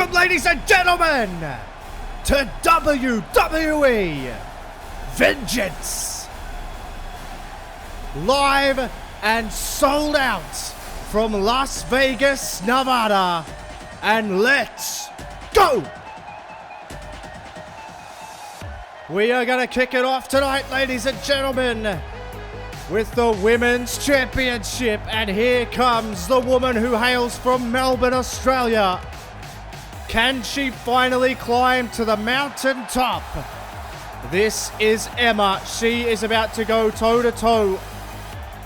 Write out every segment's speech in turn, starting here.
Welcome, ladies and gentlemen, to WWE Vengeance. Live and sold out from Las Vegas, Nevada. And let's go! We are going to kick it off tonight, ladies and gentlemen, with the Women's Championship. And here comes the woman who hails from Melbourne, Australia. Can she finally climb to the mountaintop? This is Emma. She is about to go toe-to-toe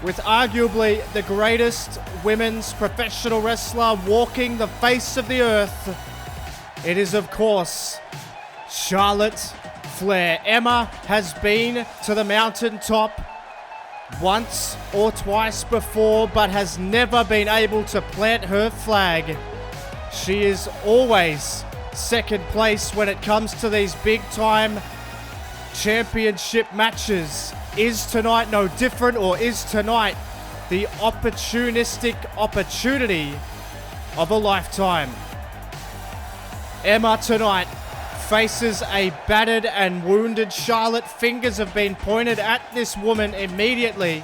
with arguably the greatest women's professional wrestler walking the face of the earth. It is, of course, Charlotte Flair. Emma has been to the mountaintop once or twice before, but has never been able to plant her flag. She is always second place when it comes to these big-time championship matches. Is tonight no different, or is tonight the opportunistic opportunity of a lifetime? Emma tonight faces a battered and wounded Charlotte. Fingers have been pointed at this woman immediately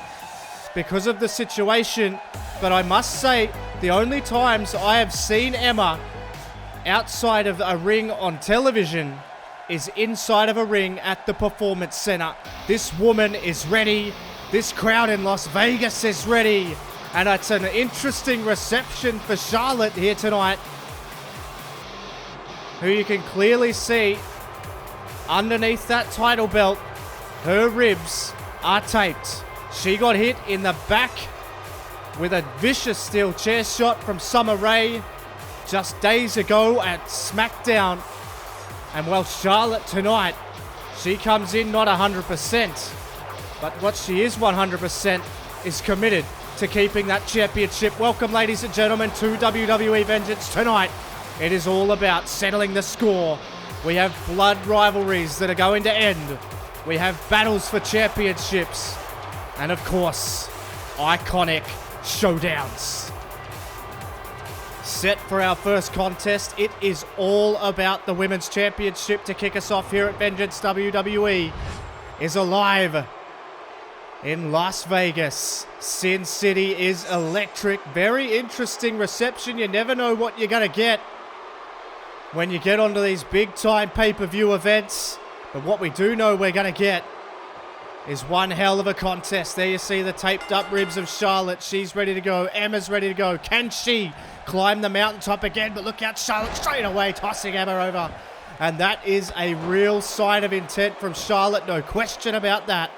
because of the situation. But I must say, the only times I have seen Emma outside of a ring on television is inside of a ring at the Performance Center. This woman is ready. This crowd in Las Vegas is ready. And it's an interesting reception for Charlotte here tonight, who you can clearly see underneath that title belt, her ribs are taped. She got hit in the back with a vicious steel chair shot from Summer Rae just days ago at SmackDown. And while Charlotte tonight, she comes in not 100%, but what she is 100% is committed to keeping that championship. Welcome, ladies and gentlemen, to WWE Vengeance tonight. It is all about settling the score. We have blood rivalries that are going to end. We have battles for championships. And of course, iconic showdowns. Set for our first contest. It is all about the Women's Championship to kick us off here at Vengeance. WWE is alive in Las Vegas. Sin City is electric. Very interesting reception. You never know what you're going to get when you get onto these big-time pay-per-view events. But what we do know we're going to get is one hell of a contest. There you see the taped-up ribs of Charlotte. She's ready to go. Emma's ready to go. Can she climb the mountaintop again? But look out, Charlotte straight away tossing Emma over. And that is a real sign of intent from Charlotte. No question about that.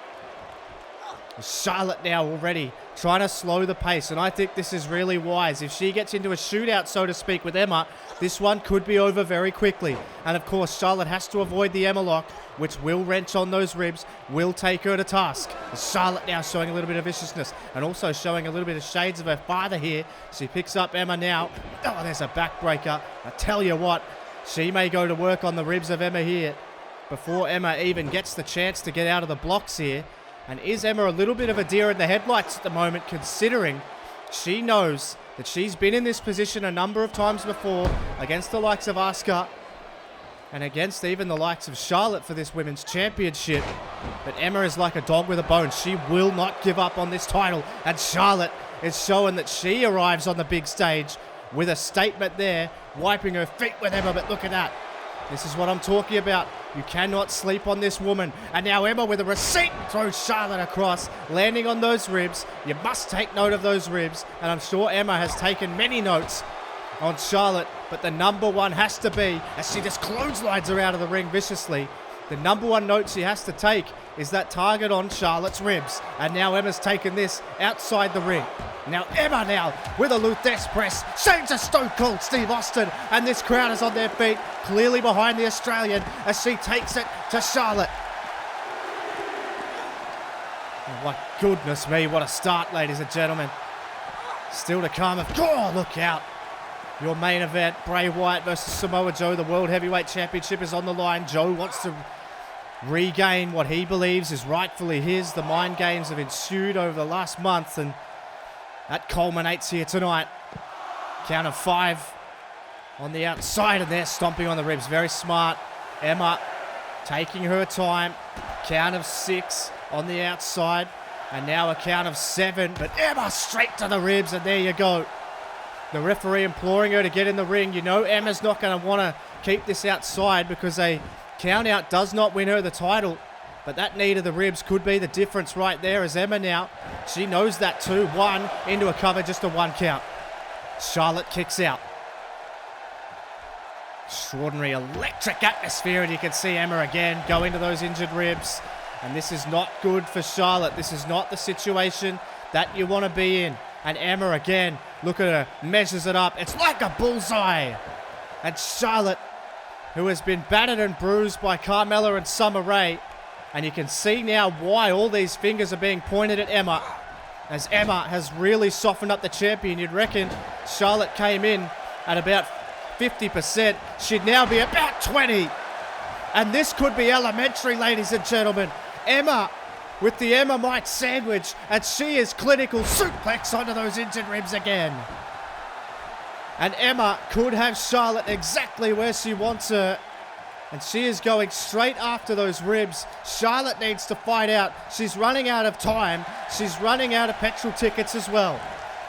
Charlotte now already trying to slow the pace, and I think this is really wise. If she gets into a shootout, so to speak, with Emma, this one could be over very quickly. And of course, Charlotte has to avoid the Emma lock, which will wrench on those ribs, will take her to task. Charlotte now showing a little bit of viciousness, and also showing a little bit of shades of her father here. She picks up Emma now. Oh, there's a backbreaker. I tell you what, she may go to work on the ribs of Emma here before Emma even gets the chance to get out of the blocks here. And is Emma a little bit of a deer in the headlights at the moment, considering she knows that she's been in this position a number of times before against the likes of Asuka and against even the likes of Charlotte for this Women's Championship. But Emma is like a dog with a bone. She will not give up on this title. And Charlotte is showing that she arrives on the big stage with a statement there, wiping her feet with Emma. But look at that. This is what I'm talking about. You cannot sleep on this woman. And now Emma with a receipt throws Charlotte across, landing on those ribs. You must take note of those ribs. And I'm sure Emma has taken many notes on Charlotte. But the number one has to be, as she just clotheslines her out of the ring viciously, the number one note she has to take is that target on Charlotte's ribs. And now Emma's taken this outside the ring. Now Emma now with a Luthes press. Shane's a Stone Cold Steve Austin. And this crowd is on their feet, clearly behind the Australian as she takes it to Charlotte. Oh, my goodness me, what a start, ladies and gentlemen. Still to come. Oh, look out. Your main event, Bray Wyatt versus Samoa Joe. The World Heavyweight Championship is on the line. Joe wants to regain what he believes is rightfully his. The mind games have ensued over the last month, and that culminates here tonight. Count of 5 on the outside, and they're stomping on the ribs. Very smart. Emma taking her time. Count of 6 on the outside. And now a count of 7. But Emma straight to the ribs, and there you go. The referee imploring her to get in the ring. You know Emma's not going to want to keep this outside because a count out does not win her the title. But that knee to the ribs could be the difference right there, as Emma now, she knows that too. 1 into a cover, just a 1 count. Charlotte kicks out. Extraordinary electric atmosphere, and you can see Emma again go into those injured ribs. And this is not good for Charlotte. This is not the situation that you want to be in. And Emma again, look at her, measures it up. It's like a bullseye. And Charlotte, who has been battered and bruised by Carmella and Summer Rae. And you can see now why all these fingers are being pointed at Emma, as Emma has really softened up the champion. You'd reckon Charlotte came in at about 50%. She'd now be about 20. And this could be elementary, ladies and gentlemen. Emma with the Emma Mike sandwich, and she is clinical suplex onto those injured ribs again. And Emma could have Charlotte exactly where she wants her. And she is going straight after those ribs. Charlotte needs to fight out. She's running out of time. She's running out of petrol tickets as well.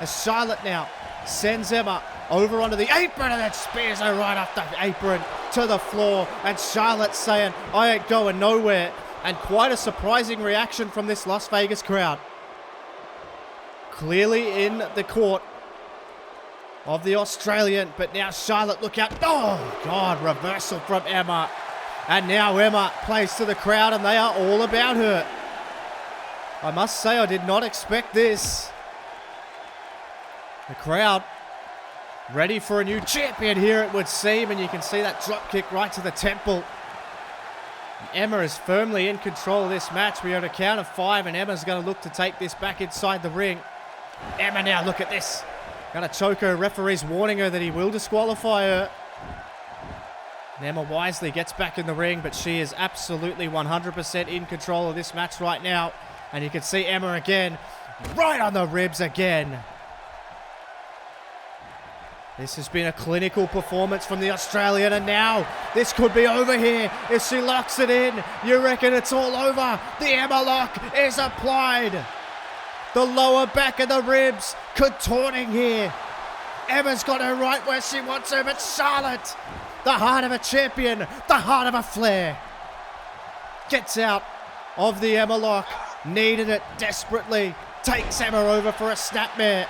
As Charlotte now sends Emma over onto the apron, and then spears her right off the apron to the floor. And Charlotte saying, I ain't going nowhere. And quite a surprising reaction from this Las Vegas crowd. Clearly in the court of the Australian, but now Charlotte, look out. Oh, God, reversal from Emma. And now Emma plays to the crowd, and they are all about her. I must say, I did not expect this. The crowd ready for a new champion here, it would seem, and you can see that drop kick right to the temple. Emma is firmly in control of this match. We are at a count of 5, and Emma's going to look to take this back inside the ring. Emma now, look at this. Going to choke her. Referee's warning her that he will disqualify her. And Emma wisely gets back in the ring, but she is absolutely 100% in control of this match right now. And you can see Emma again, right on the ribs again. This has been a clinical performance from the Australian, and now this could be over here. If she locks it in, you reckon it's all over. The Emma lock is applied. The lower back of the ribs contorting here. Emma's got her right where she wants her, but Charlotte, the heart of a champion, the heart of a Flair, gets out of the Emma lock, needed it desperately, takes Emma over for a snapmare,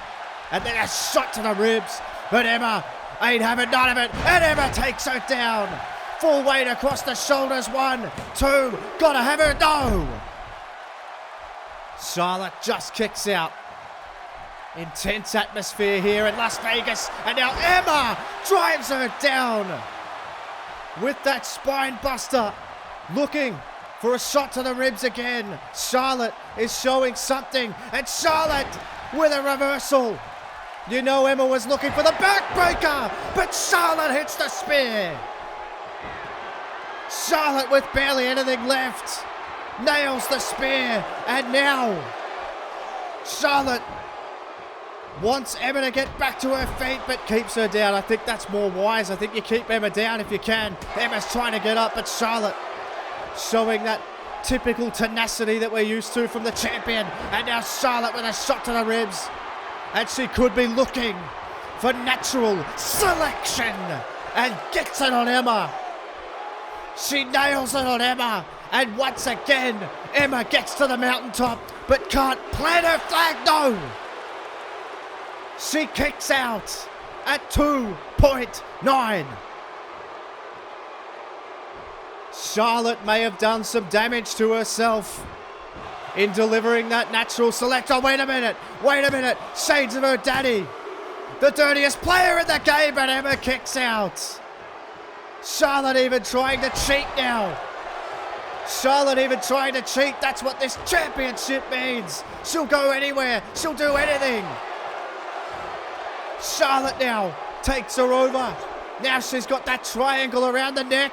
and then a shot to the ribs, but Emma ain't having none of it, and Emma takes her down. Full weight across the shoulders, 1, 2, gotta have her, no! Charlotte just kicks out. Intense atmosphere here in Las Vegas, and now Emma drives her down with that spine buster, looking for a shot to the ribs again. Charlotte is showing something, and Charlotte with a reversal. You know Emma was looking for the backbreaker, but Charlotte hits the spear. Charlotte with barely anything left nails the spear, and now Charlotte wants Emma to get back to her feet, but keeps her down. I think that's more wise. I think you keep Emma down if you can. Emma's trying to get up, but Charlotte showing that typical tenacity that we're used to from the champion. And now Charlotte with a shot to the ribs, and she could be looking for natural selection, and gets it on Emma. She nails it on Emma, and once again Emma gets to the mountaintop but can't plant her flag. No! She kicks out at 2.9. Charlotte may have done some damage to herself in delivering that natural select. Oh, wait a minute. Shades of her daddy. The dirtiest player in the game, but Emma kicks out. Charlotte even trying to cheat now. That's what this championship means. She'll go anywhere. She'll do anything. Charlotte now takes her over. Now she's got that triangle around the neck.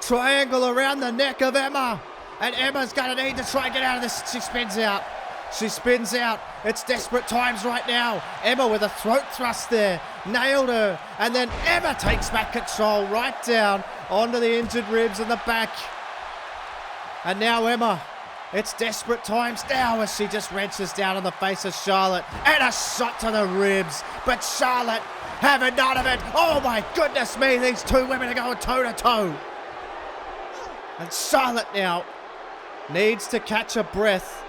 Triangle around the neck of Emma. And Emma's going to need to try and get out of this. She spins out. She spins out. It's desperate times right now. Emma with a throat thrust there. Nailed her. And then Emma takes back control right down onto the injured ribs and the back. And now Emma. It's desperate times now as she just wrenches down on the face of Charlotte. And a shot to the ribs. But Charlotte having none of it. Oh my goodness me. These two women are going toe to toe. And Charlotte now needs to catch a breath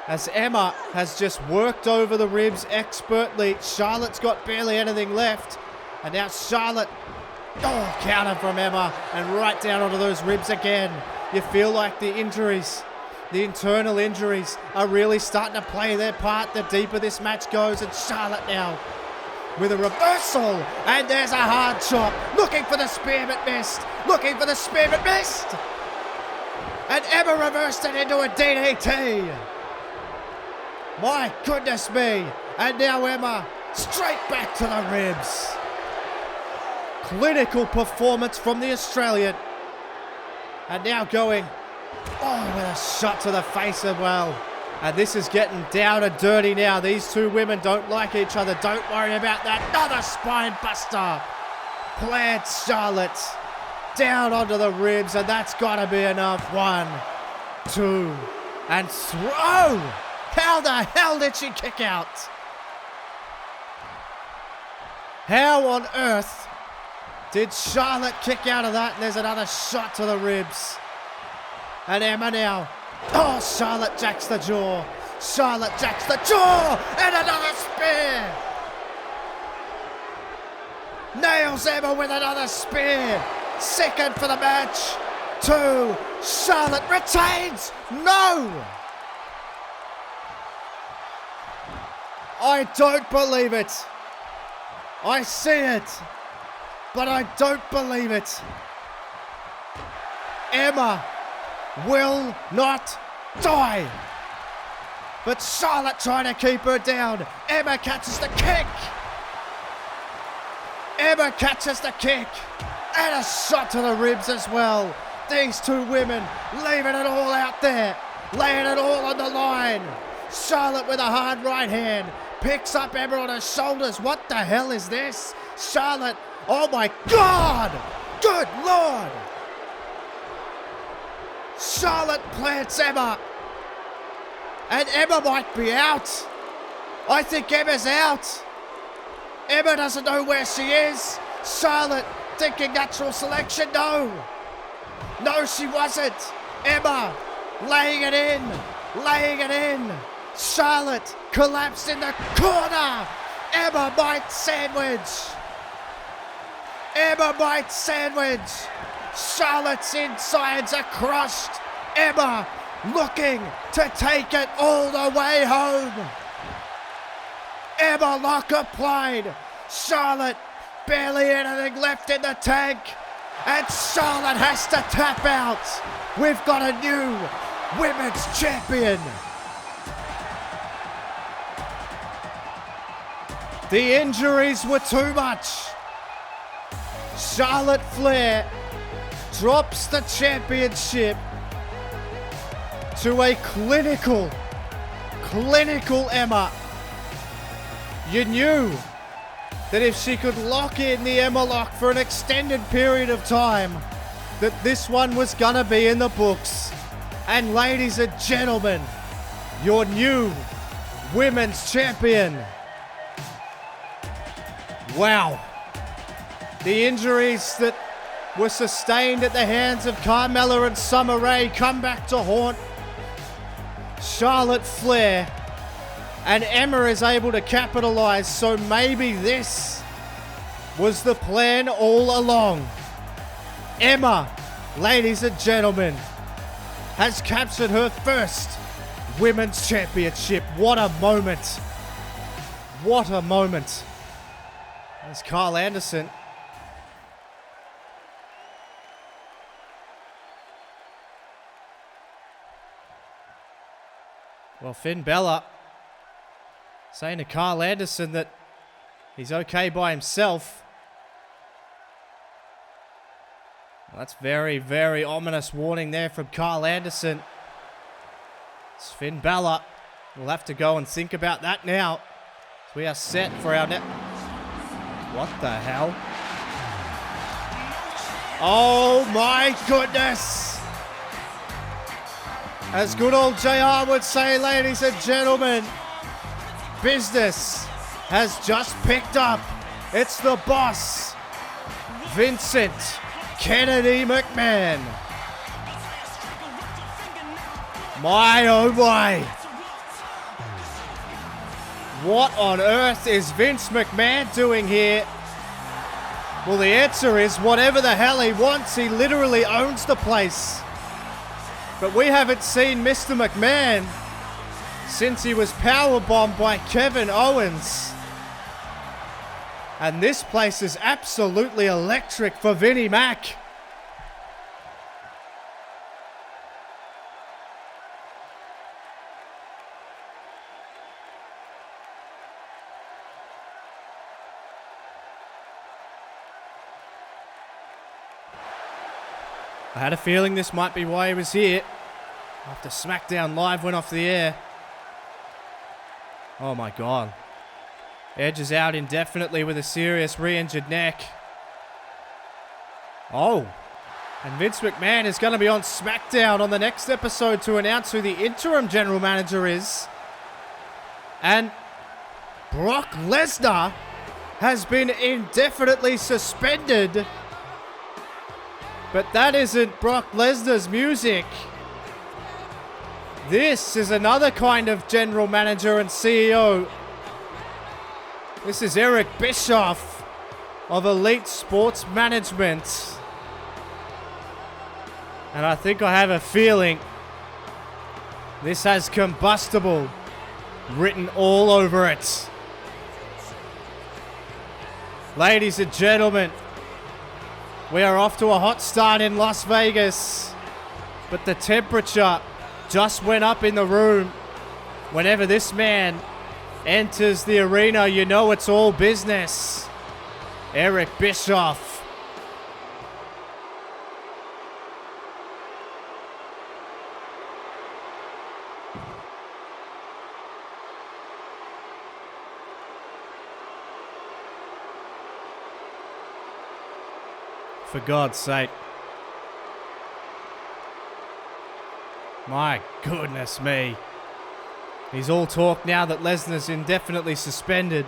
as Emma has just worked over the ribs expertly. Charlotte's got barely anything left. And now Charlotte, counter from Emma and right down onto those ribs again. You feel like the injuries, the internal injuries are really starting to play their part the deeper this match goes. And Charlotte now with a reversal. And there's a hard chop. Looking for the spear but missed. Looking for the spear but missed. And Emma reversed it into a DDT. My goodness me. And now Emma straight back to the ribs. Clinical performance from the Australian. And now going, with a shot to the face as well. And this is getting down and dirty now. These two women don't like each other. Don't worry about that. Another spine buster. Plants Charlotte down onto the ribs, and that's got to be enough. 1, 2, and throw. How the hell did she kick out? How on earth did Charlotte kick out of that? And there's another shot to the ribs. And Emma now. Charlotte jacks the jaw. Charlotte jacks the jaw. And another spear. Nails Emma with another spear. Second for the match. 2. Charlotte retains. No. I don't believe it. I see it. But I don't believe it. Emma will not die. But Charlotte trying to keep her down. Emma catches the kick. Emma catches the kick. And a shot to the ribs as well. These two women leaving it all out there. Laying it all on the line. Charlotte with a hard right hand. Picks up Emma on her shoulders. What the hell is this? Charlotte. Oh my God! Good Lord! Charlotte plants Emma. And Emma might be out. I think Emma's out. Emma doesn't know where she is. Charlotte thinking natural selection. No. No, she wasn't. Emma laying it in. Laying it in. Charlotte collapsed in the corner. Emma might sandwich. Emma might sandwich. Charlotte's insides are crushed. Emma looking to take it all the way home. Emma lock applied. Charlotte barely anything left in the tank. And Charlotte has to tap out. We've got a new women's champion. The injuries were too much. Charlotte Flair drops the championship to a clinical Emma. You knew that if she could lock in the Emma lock for an extended period of time, that this one was gonna be in the books. And ladies and gentlemen, your new women's champion. Wow. The injuries that were sustained at the hands of Carmella and Summer Rae come back to haunt Charlotte Flair. And Emma is able to capitalize, so maybe this was the plan all along. Emma, ladies and gentlemen, has captured her first women's championship. What a moment. What a moment. There's Carl Anderson. Well, Finn Bella saying to Carl Anderson that he's okay by himself. Well, that's very, very ominous warning there from Carl Anderson. It's Finn Balor. We'll have to go and think about that now. We are set for our What the hell? Oh my goodness! As good old JR would say, ladies and gentlemen, business has just picked up. It's the boss, Vincent Kennedy McMahon. My oh my. What on earth is Vince McMahon doing here? Well, the answer is whatever the hell he wants. He literally owns the place. But we haven't seen Mr. McMahon since he was powerbombed by Kevin Owens. And this place is absolutely electric for Vinnie Mac. I had a feeling this might be why he was here after SmackDown Live went off the air. Oh my God. Edge is out indefinitely with a serious re-injured neck. Oh. And Vince McMahon is going to be on SmackDown on the next episode to announce who the interim general manager is. And Brock Lesnar has been indefinitely suspended. But that isn't Brock Lesnar's music. This is another kind of general manager and CEO. This is Eric Bischoff of Elite Sports Management. And I think I have a feeling this has combustible written all over it. Ladies and gentlemen, we are off to a hot start in Las Vegas, but the temperature just went up in the room. Whenever this man enters the arena, you know it's all business. Eric Bischoff. For God's sake. My goodness me. He's all talk now that Lesnar's indefinitely suspended.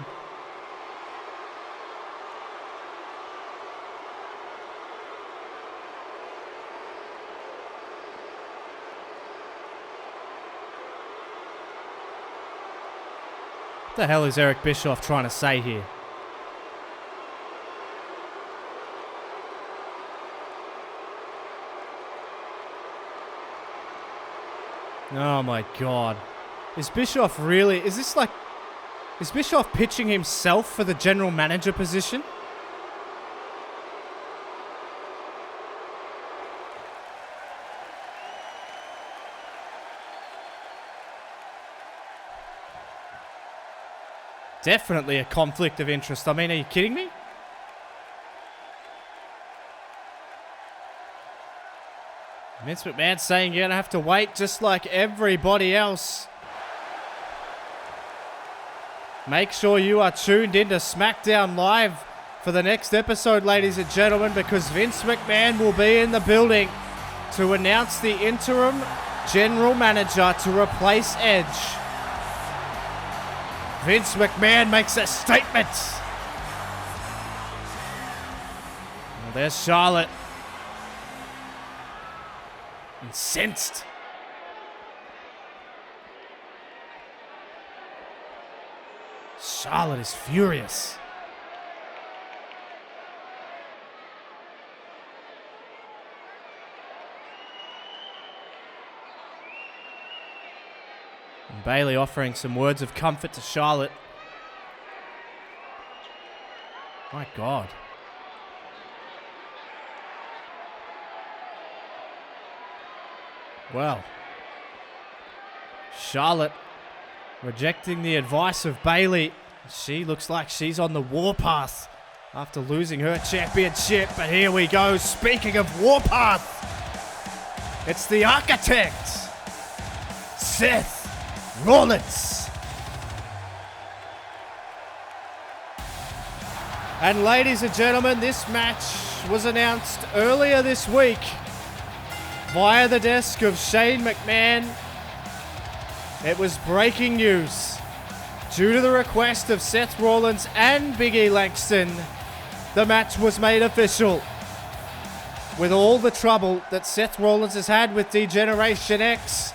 What the hell is Eric Bischoff trying to say here? Oh my God. Is Bischoff really... Is Bischoff pitching himself for the general manager position? Definitely a conflict of interest. I mean, are you kidding me? Vince McMahon saying you're going to have to wait just like everybody else. Make sure you are tuned into SmackDown Live for the next episode, ladies and gentlemen, because Vince McMahon will be in the building to announce the interim general manager to replace Edge. Vince McMahon makes a statement. Well, there's Charlotte. Incensed. Charlotte is furious. And Bayley offering some words of comfort to Charlotte. My God. Well, Charlotte rejecting the advice of Bayley. She looks like she's on the warpath after losing her championship. But here we go. Speaking of warpath, it's the architect, Seth Rollins. And ladies and gentlemen, this match was announced earlier this week via the desk of Shane McMahon. It was breaking news. Due to the request of Seth Rollins and Big E Langston, the match was made official. With all the trouble that Seth Rollins has had with D-Generation X,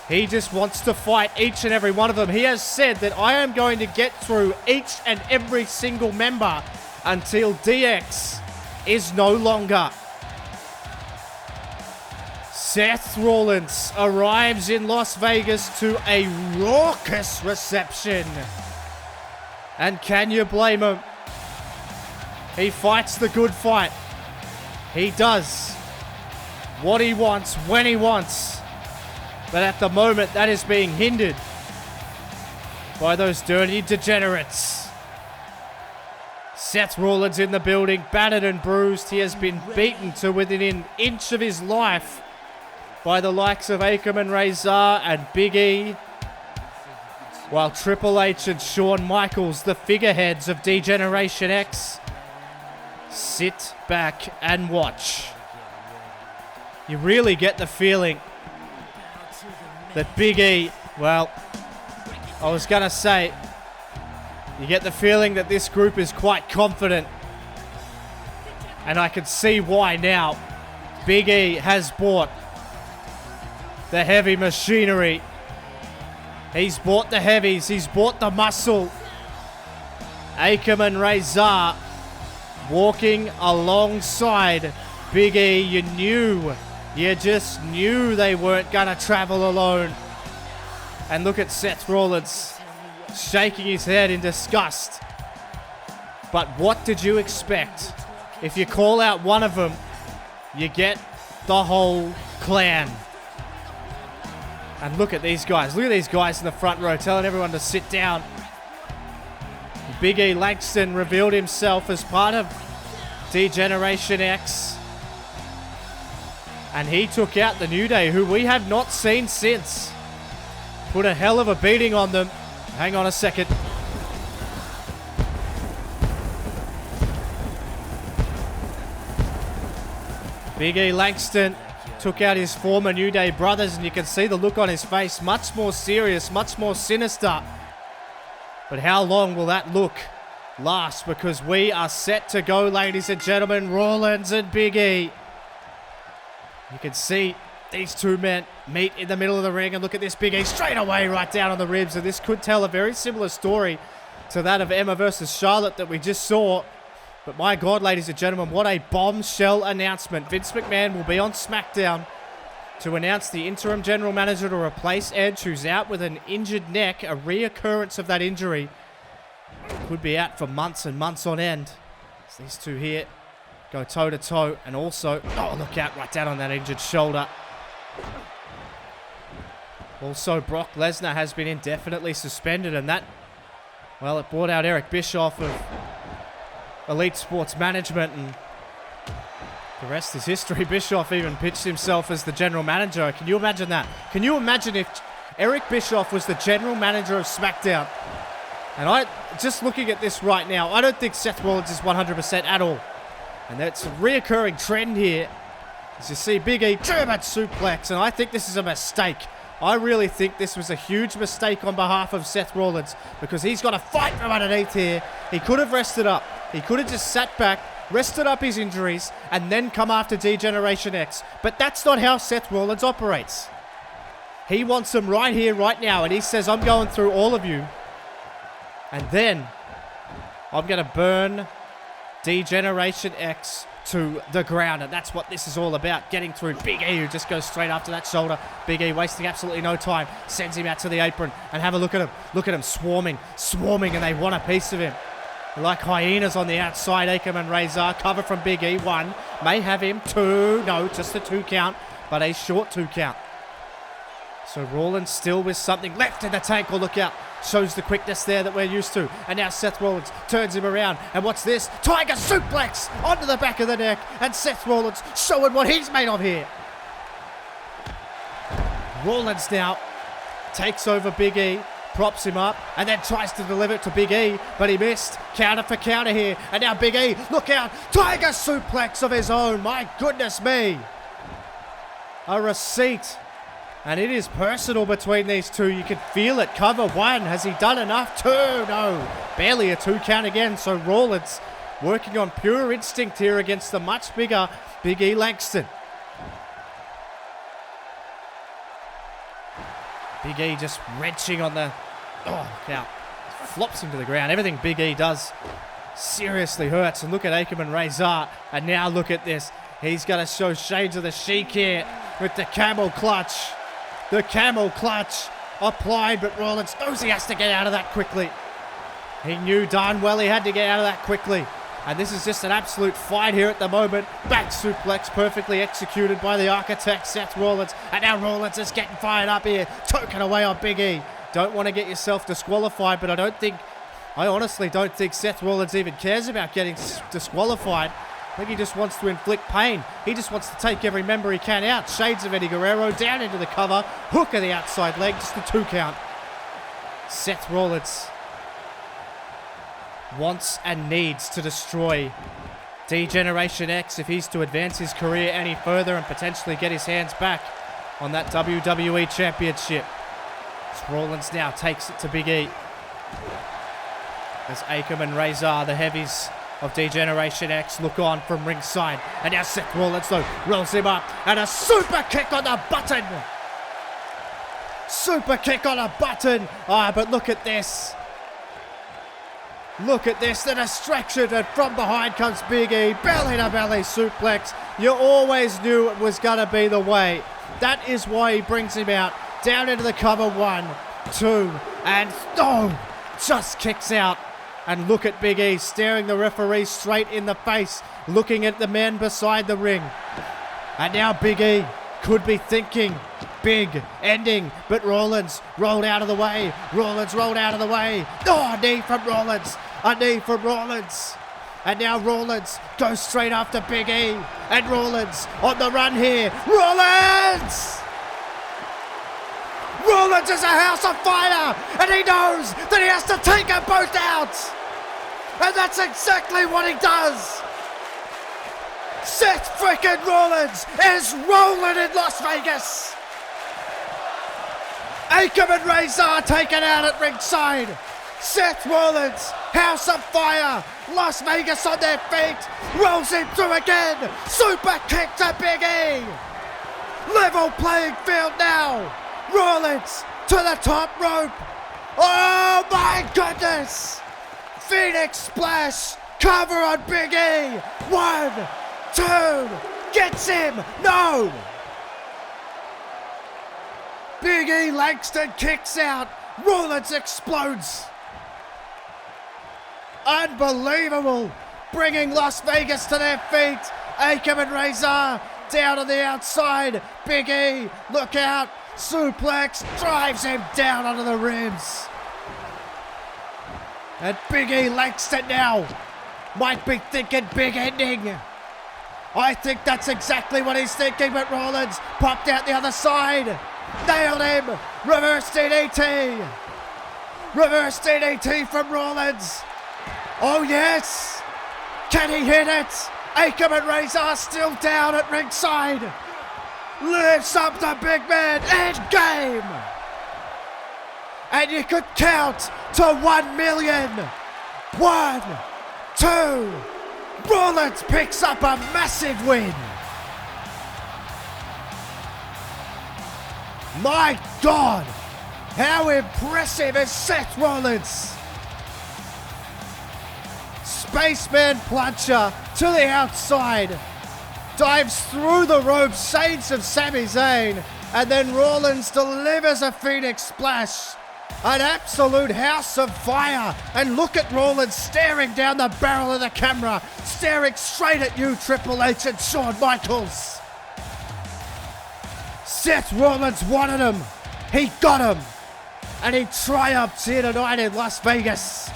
he just wants to fight each and every one of them. He has said that I am going to get through each and every single member until DX is no longer. Seth Rollins arrives in Las Vegas to a raucous reception. And can you blame him? He fights the good fight. He does what he wants, when he wants. But at the moment, that is being hindered by those dirty degenerates. Seth Rollins in the building, battered and bruised. He has been beaten to within an inch of his life by the likes of Akam Razor and Big E, while Triple H and Shawn Michaels, the figureheads of D-Generation X, sit back and watch. You really get the feeling that Big E, well, I was going to say, you get the feeling that this group is quite confident. And I can see why now. Big E has bought the heavy machinery. He's bought the heavies. He's bought the muscle. Akam and Razor walking alongside Big E. You just knew they weren't going to travel alone. And look at Seth Rollins shaking his head in disgust. But what did you expect? If you call out one of them, you get the whole clan. And look at these guys. Look at these guys in the front row telling everyone to sit down. Big E Langston revealed himself as part of D-Generation X. And he took out the New Day, who we have not seen since. Put a hell of a beating on them. Hang on a second. Big E Langston took out his former New Day brothers, and you can see the look on his face. Much more serious, much more sinister. But how long will that look last? Because we are set to go, ladies and gentlemen. Rollins and Big E. You can see these two men meet in the middle of the ring, and look at this Big E straight away right down on the ribs. And this could tell a very similar story to that of Emma versus Charlotte that we just saw. But my God, ladies and gentlemen, what a bombshell announcement. Vince McMahon will be on SmackDown to announce the interim general manager to replace Edge, who's out with an injured neck, a reoccurrence of that injury. Could be out for months and months on end. As these two here go toe-to-toe, and also, oh, look out, right down on that injured shoulder. Also, Brock Lesnar has been indefinitely suspended, and that, well, it brought out Eric Bischoff of Elite Sports Management, and the rest is history. Bischoff even pitched himself as the general manager. Can you imagine that? Can you imagine if Eric Bischoff was the general manager of SmackDown? And just looking at this right now, I don't think Seth Rollins is 100% at all. And that's a reoccurring trend here. As you see, Big E, German suplex, and I think this is a mistake. I really think this was a huge mistake on behalf of Seth Rollins, because he's got to fight from underneath here. He could have rested up. He could have just sat back, rested up his injuries, and then come after D-Generation X. But that's not how Seth Rollins operates. He wants them right here, right now, and he says, I'm going through all of you. And then I'm going to burn D-Generation X to the ground, and that's what this is all about, getting through Big E, who just goes straight after that shoulder. Big E wasting absolutely no time, sends him out to the apron, and have a look at him swarming, and they want a piece of him. Like hyenas on the outside. Akam and Razor cover from Big E. 1, may have him. 2, no, just a 2 count, but a short 2 count. So Rollins still with something left in the tank. Oh, look out. Shows the quickness there that we're used to. And now Seth Rollins turns him around. And what's this? Tiger suplex onto the back of the neck. And Seth Rollins showing what he's made of here. Rollins now takes over Big E, props him up, and then tries to deliver it to Big E, but he missed. Counter for counter here, and now Big E, look out, tiger suplex of his own, my goodness me. A receipt, and it is personal between these two. You can feel it. Cover one, has he done enough? Two, no, barely a 2 count again, so Rollins working on pure instinct here against the much bigger Big E Langston. Big E just wrenching on the... Oh, look out. Flops him to the ground. Everything Big E does seriously hurts. And look at Ackerman Razor. And now look at this. He's going to show shades of the Sheik here with the camel clutch. The camel clutch applied, but Rollins knows he has to get out of that quickly. He knew darn well he had to get out of that quickly. And this is just an absolute fight here at the moment. Back suplex perfectly executed by the architect, Seth Rollins. And now Rollins is getting fired up here, token away on Big E. Don't want to get yourself disqualified, but I honestly don't think Seth Rollins even cares about getting disqualified. I think he just wants to inflict pain. He just wants to take every member he can out. Shades of Eddie Guerrero down into the cover. Hook of the outside leg, just a 2 count. Seth Rollins wants and needs to destroy D-Generation X if he's to advance his career any further and potentially get his hands back on that WWE Championship. As Rollins now takes it to Big E. As Akam and Razor, the heavies of D-Generation X, look on from ringside. And now Seth Rollins, though, rolls him up. And a super kick on the button. Super kick on a button. Ah, but look at this. Look at this, the distraction, and from behind comes Big E, belly-to-belly suplex. You always knew it was going to be the way. That is why he brings him out, down into the cover, 1, 2, and just kicks out. And look at Big E staring the referee straight in the face, looking at the man beside the ring. And now Big E could be thinking big ending, but Rollins rolled out of the way. Rollins rolled out of the way. Oh, knee from Rollins. A knee from Rollins. And now Rollins goes straight after Big E. And Rollins on the run here. Rollins! Rollins is a house of fire, and he knows that he has to take them both out. And that's exactly what he does. Seth freaking Rollins is rolling in Las Vegas. Akam and Razor taken out at ringside. Seth Rollins, house of fire. Las Vegas on their feet. Rolls him through again. Super kick to Big E. Level playing field now. Rollins to the top rope. Oh my goodness. Phoenix splash. Cover on Big E. 1, 2. Gets him. No. Big E Langston kicks out. Rollins explodes. Unbelievable. Bringing Las Vegas to their feet. Akam and Razor down on the outside. Big E, look out. Suplex drives him down onto the ribs. And Big E Langston now might be thinking big ending. I think that's exactly what he's thinking, but Rollins popped out the other side. Nailed him. Reverse DDT. Reverse DDT from Rollins. Oh yes. Can he hit it? Akam and Razor still down at ringside. Lifts up the big man. End game. And you could count to 1 million. 1, 2. Rollins picks up a massive win. My God, how impressive is Seth Rollins? Spaceman plunger to the outside. Dives through the ropes, shades of Sami Zayn, and then Rollins delivers a Phoenix splash. An absolute house of fire. And look at Rollins staring down the barrel of the camera, staring straight at you, Triple H and Shawn Michaels. Seth Rollins wanted him. He got him. And he triumphed here tonight in Las Vegas.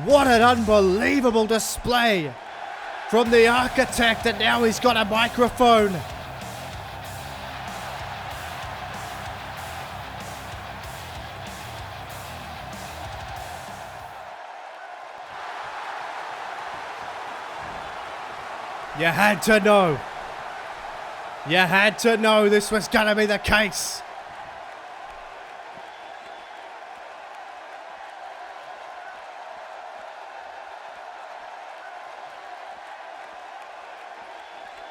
What an unbelievable display from the architect, and now he's got a microphone. You had to know. You had to know this was going to be the case.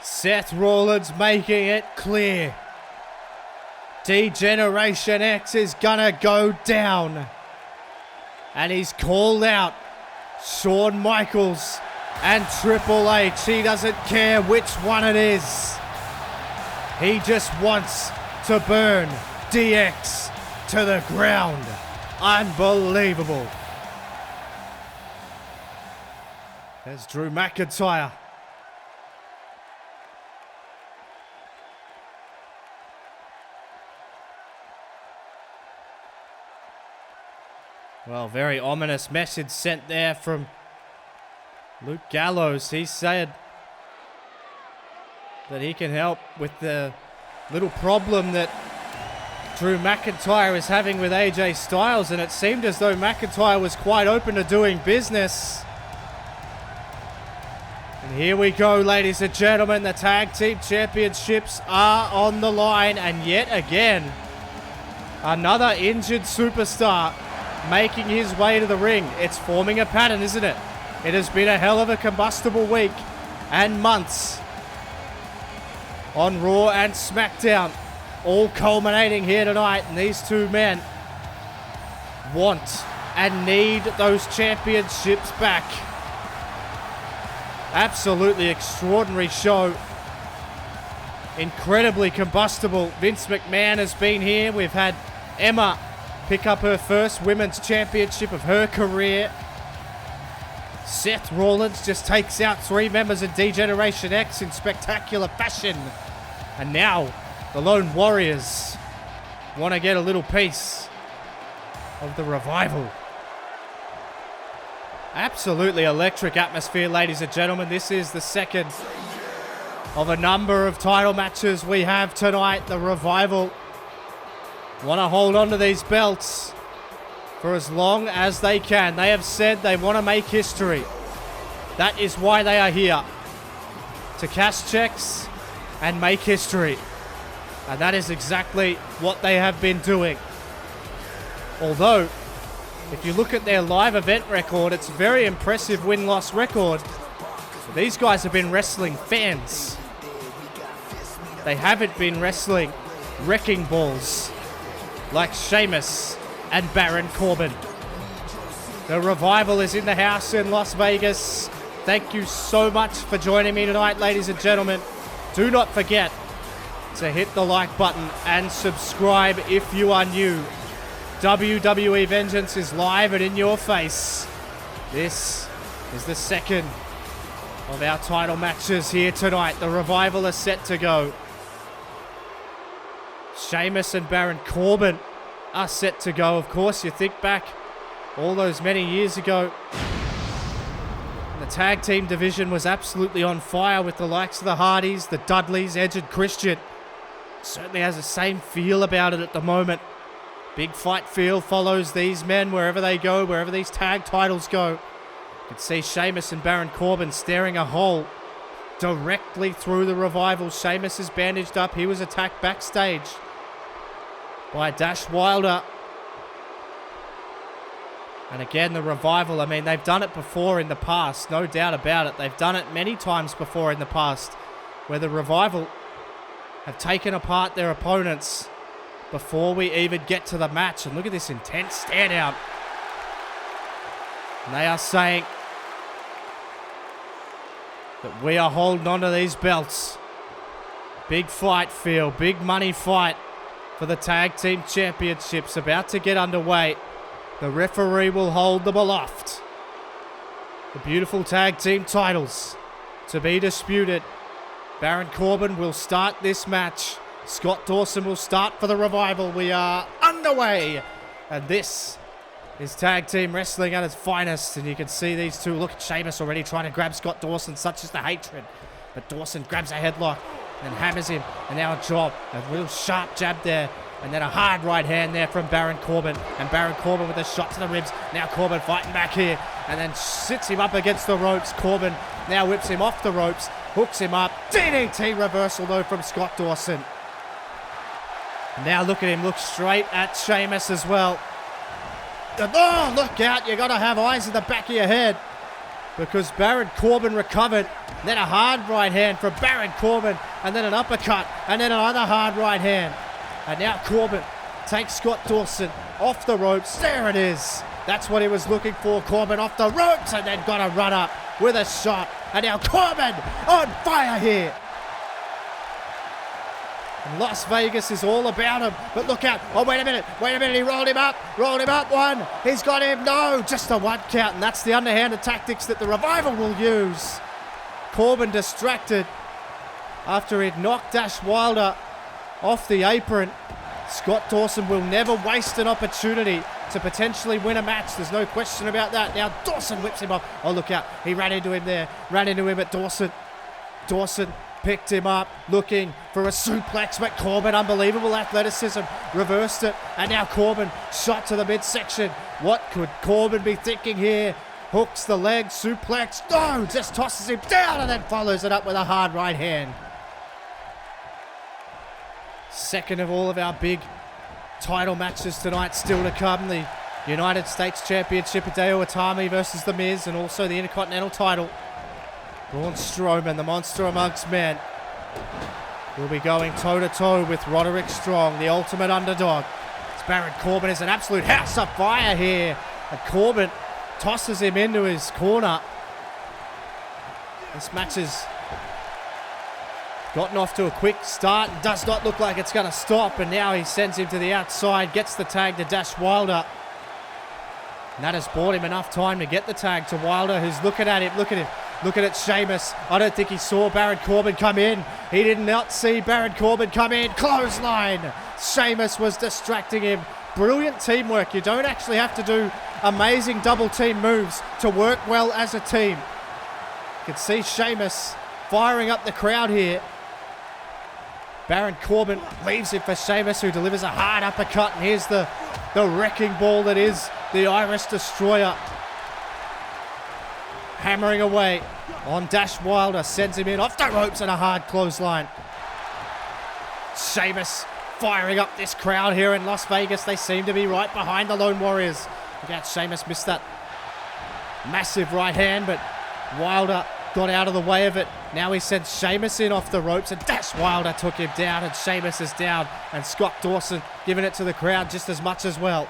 Seth Rollins making it clear. D-Generation X is gonna go down. And he's called out Shawn Michaels and Triple H. He doesn't care which one it is. He just wants to burn DX to the ground. Unbelievable. There's Drew McIntyre. Well, very ominous message sent there from Luke Gallows. He said that he can help with the little problem that Drew McIntyre is having with AJ Styles, and it seemed as though McIntyre was quite open to doing business. And here we go, ladies and gentlemen. The Tag Team Championships are on the line, and yet again, another injured superstar making his way to the ring. It's forming a pattern, isn't it? It has been a hell of a combustible week and months on Raw and SmackDown, all culminating here tonight, and these two men want and need those championships back. Absolutely extraordinary show. Incredibly combustible. Vince McMahon has been here. We've had Emma pick up her first women's championship of her career. Seth Rollins just takes out 3 members of D-Generation X in spectacular fashion. And now the Lone Warriors want to get a little piece of the Revival. Absolutely electric atmosphere, ladies and gentlemen. This is the second of a number of title matches we have tonight. The Revival want to hold on to these belts for as long as they can. They have said they want to make history. That is why they are here. To cash checks and make history. And that is exactly what they have been doing. Although, if you look at their live event record, it's a very impressive win-loss record. These guys have been wrestling fans. They haven't been wrestling wrecking balls like Sheamus and Baron Corbin. The Revival is in the house in Las Vegas. Thank you so much for joining me tonight, ladies and gentlemen. Do not forget to hit the like button and subscribe if you are new. WWE Vengeance is live and in your face. This is the second of our title matches here tonight. The Revival is set to go. Sheamus and Baron Corbin are set to go. Of course, you think back all those many years ago, the tag team division was absolutely on fire with the likes of the Hardys, the Dudleys, Edge and Christian. Certainly has the same feel about it at the moment. Big fight feel follows these men wherever they go, wherever these tag titles go. You can see Sheamus and Baron Corbin staring a hole directly through the Revival. Sheamus is bandaged up. He was attacked backstage by Dash Wilder. And again, the Revival, I mean, they've done it before in the past, no doubt about it. They've done it many times before in the past, where the Revival have taken apart their opponents before we even get to the match. And look at this intense stare down. And they are saying that we are holding on to these belts. Big fight feel, big money fight for the Tag Team Championships about to get underway. The referee will hold them aloft. The beautiful Tag Team titles to be disputed. Baron Corbin will start this match. Scott Dawson will start for the Revival. We are underway. And this is Tag Team Wrestling at its finest. And you can see these two. Look at Sheamus already trying to grab Scott Dawson. Such is the hatred. But Dawson grabs a headlock and hammers him. And now a job. A real sharp jab there. And then a hard right hand there from Baron Corbin. And Baron Corbin with a shot to the ribs. Now Corbin fighting back here. And then sits him up against the ropes. Corbin now whips him off the ropes. hooks him up. DDT reversal though from Scott Dawson. Now look at him, look straight at Sheamus as well. Oh, look out, you got to have eyes in the back of your head, because Baron Corbin recovered. Then a hard right hand from Baron Corbin, and then an uppercut, and then another hard right hand. And now Corbin takes Scott Dawson off the ropes. There it is. That's what he was looking for. Corbin off the ropes, and then got a run up with a shot. And now Corbin on fire here. And Las Vegas is all about him. But look out. Oh, wait a minute. He rolled him up. One. He's got him. No, just a 1 count. And that's the underhanded tactics that the Revival will use. Corbin distracted after he'd knocked Dash Wilder off the apron. Scott Dawson will never waste an opportunity to potentially win a match. There's no question about that. Now Dawson whips him off. Oh, look out. He ran into him there. Ran into him at Dawson. Dawson picked him up, looking for a suplex, but Corbin, unbelievable athleticism, reversed it. And now Corbin shot to the midsection. What could Corbin be thinking here? Hooks the leg, suplex. No, just tosses him down and then follows it up with a hard right hand. Second of all of our big title matches tonight still to come. The United States Championship, Hideo Itami versus The Miz, and also the Intercontinental title. Braun Strowman, the monster amongst men, will be going toe-to-toe with Roderick Strong, the ultimate underdog. Baron Corbin is an absolute house of fire here. And Corbin tosses him into his corner. This match has gotten off to a quick start. Does not look like it's going to stop. And now he sends him to the outside, gets the tag to Dash Wilder. And that has bought him enough time to get the tag to Wilder, who's looking at him. Looking at Sheamus. I don't think he saw Baron Corbin come in. He did not see Baron Corbin come in. Clothesline. Sheamus was distracting him. Brilliant teamwork. You don't actually have to do amazing double team moves to work well as a team. You can see Sheamus firing up the crowd here. Baron Corbin leaves it for Sheamus, who delivers a hard uppercut. And here's the wrecking ball that is the Irish Destroyer. Hammering away on Dash Wilder, sends him in off the ropes and a hard clothesline. Sheamus firing up this crowd here in Las Vegas. They seem to be right behind the Lone Warriors. Look out, Sheamus missed that massive right hand, but Wilder got out of the way of it. Now he sends Sheamus in off the ropes, and Dash Wilder took him down, and Sheamus is down, and Scott Dawson giving it to the crowd just as much as well.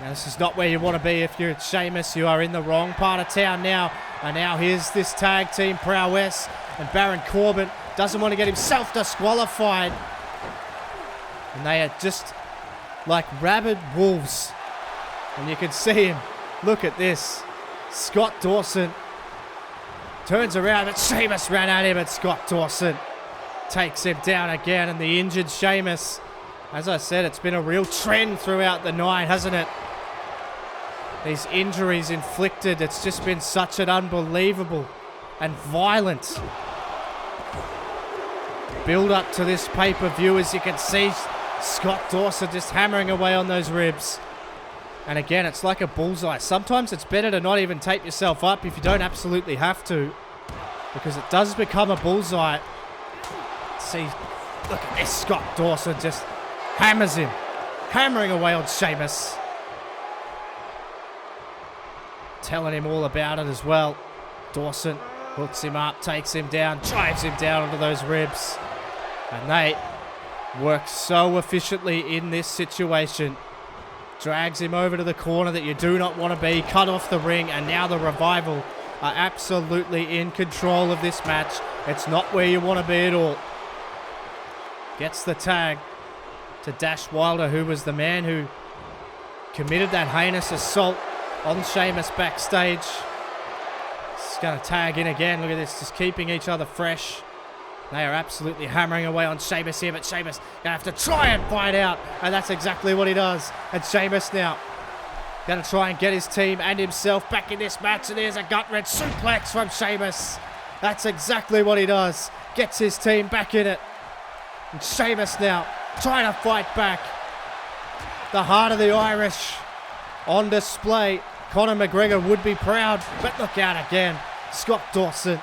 Now, this is not where you want to be if you're Sheamus. You are in the wrong part of town now. And now here's this tag team prowess. And Baron Corbin doesn't want to get himself disqualified. And they are just like rabid wolves. And you can see him. Look at this. Scott Dawson turns around, but Sheamus ran at him, and Scott Dawson takes him down again. And the injured Sheamus, as I said, it's been a real trend throughout the night, hasn't it? These injuries inflicted, it's just been such an unbelievable and violent build up to this pay-per-view. As you can see, Scott Dawson just hammering away on those ribs. And again, it's like a bullseye. Sometimes it's better to not even tape yourself up if you don't absolutely have to, because it does become a bullseye. See, look at this. Scott Dawson just hammers him, hammering away on Sheamus. Telling him all about it as well. Dawson hooks him up, takes him down, drives him down onto those ribs. And they work so efficiently in this situation. Drags him over to the corner that you do not want to be, cut off the ring, and now the Revival are absolutely in control of this match. It's not where you want to be at all. Gets the tag to Dash Wilder, who was the man who committed that heinous assault on Sheamus backstage. He's going to tag in again. Look at this, just keeping each other fresh. They are absolutely hammering away on Sheamus here, but Sheamus going to have to try and fight out, and that's exactly what he does. And Sheamus now going to try and get his team and himself back in this match, and there's a gut-wrench suplex from Sheamus. That's exactly what he does. Gets his team back in it. And Sheamus now trying to fight back. The heart of the Irish on display. Conor McGregor would be proud, but look out again. Scott Dawson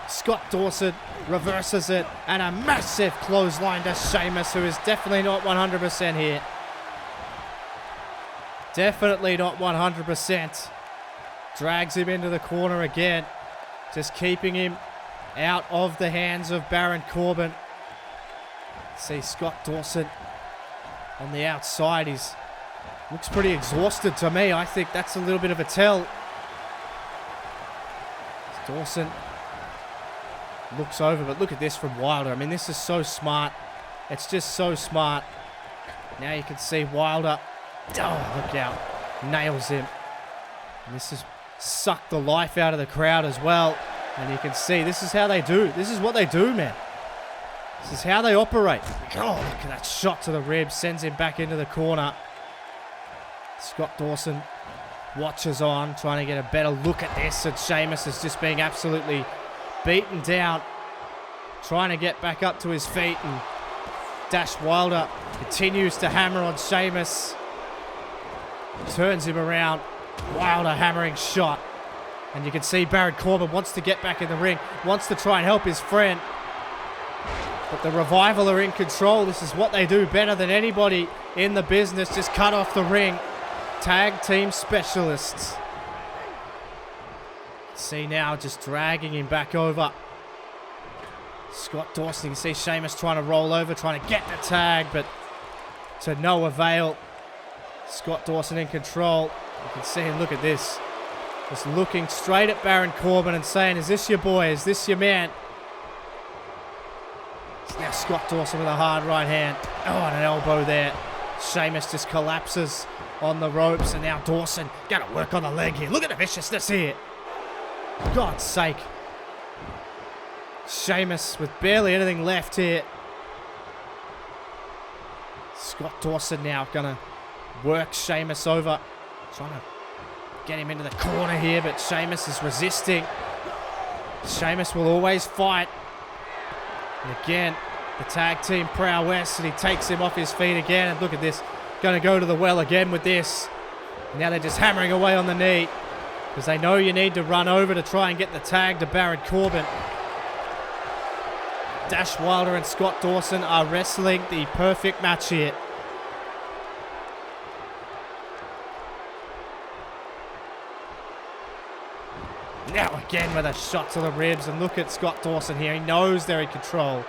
Scott Dawson reverses it, and a massive clothesline to Sheamus, who is definitely not 100% here. Definitely not 100%. Drags him into the corner again, just keeping him out of the hands of Baron Corbin. See Scott Dawson on the outside. He's looks pretty exhausted to me. I think that's a little bit of a tell. Dawson looks over, but look at this from Wilder. I mean, this is so smart. It's just so smart. Now you can see Wilder. Oh, look out. Nails him. And this has sucked the life out of the crowd as well. And you can see this is how they do. This is what they do, man. This is how they operate. Oh, look at that shot to the ribs. Sends him back into the corner. Scott Dawson watches on, trying to get a better look at this. And Sheamus is just being absolutely beaten down. Trying to get back up to his feet. And Dash Wilder continues to hammer on Sheamus. Turns him around. Wilder hammering shot. And you can see Baron Corbin wants to get back in the ring. Wants to try and help his friend. But the Revival are in control. This is what they do better than anybody in the business. Just cut off the ring. Tag team specialists. See now just dragging him back over. Scott Dawson, you can see Sheamus trying to roll over, trying to get the tag, but to no avail. Scott Dawson in control. You can see him, look at this. Just looking straight at Baron Corbin and saying, is this your boy? Is this your man? It's now Scott Dawson with a hard right hand. Oh, and an elbow there. Sheamus just collapses on the ropes, and now Dawson got to work on the leg here. Look at the viciousness here. God's sake. Sheamus with barely anything left here. Scott Dawson now gonna work Sheamus over. Trying to get him into the corner here, but Sheamus is resisting. Sheamus will always fight. And again, the tag team prowess, and he takes him off his feet again. And look at this. Gonna go to the well again with this. And now they're just hammering away on the knee, because they know you need to run over to try and get the tag to Baron Corbin. Dash Wilder and Scott Dawson are wrestling the perfect match here. Now again with a shot to the ribs, and look at Scott Dawson here. He knows they're in control.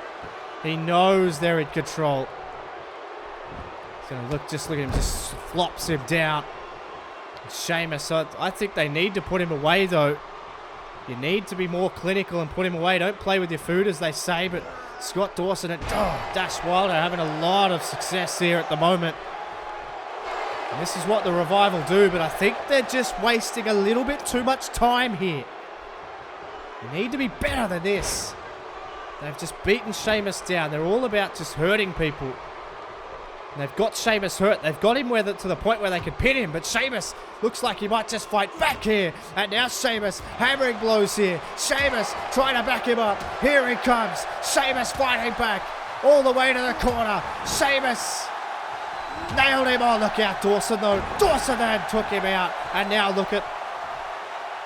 He knows they're in control. He's gonna look at him, just flops him down. Sheamus, I think they need to put him away though. You need to be more clinical and put him away. Don't play with your food, as they say, but Scott Dawson and Dash Wilder having a lot of success here at the moment. And this is what the Revival do, but I think they're just wasting a little bit too much time here. You need to be better than this. They've just beaten Sheamus down. They're all about just hurting people. And they've got Sheamus hurt. They've got him to the point where they can pin him, but Sheamus looks like he might just fight back here. And now Sheamus hammering blows here. Sheamus trying to back him up. Here he comes. Sheamus fighting back all the way to the corner. Sheamus nailed him. Oh, look out, Dawson though. Dawson then took him out. And now look at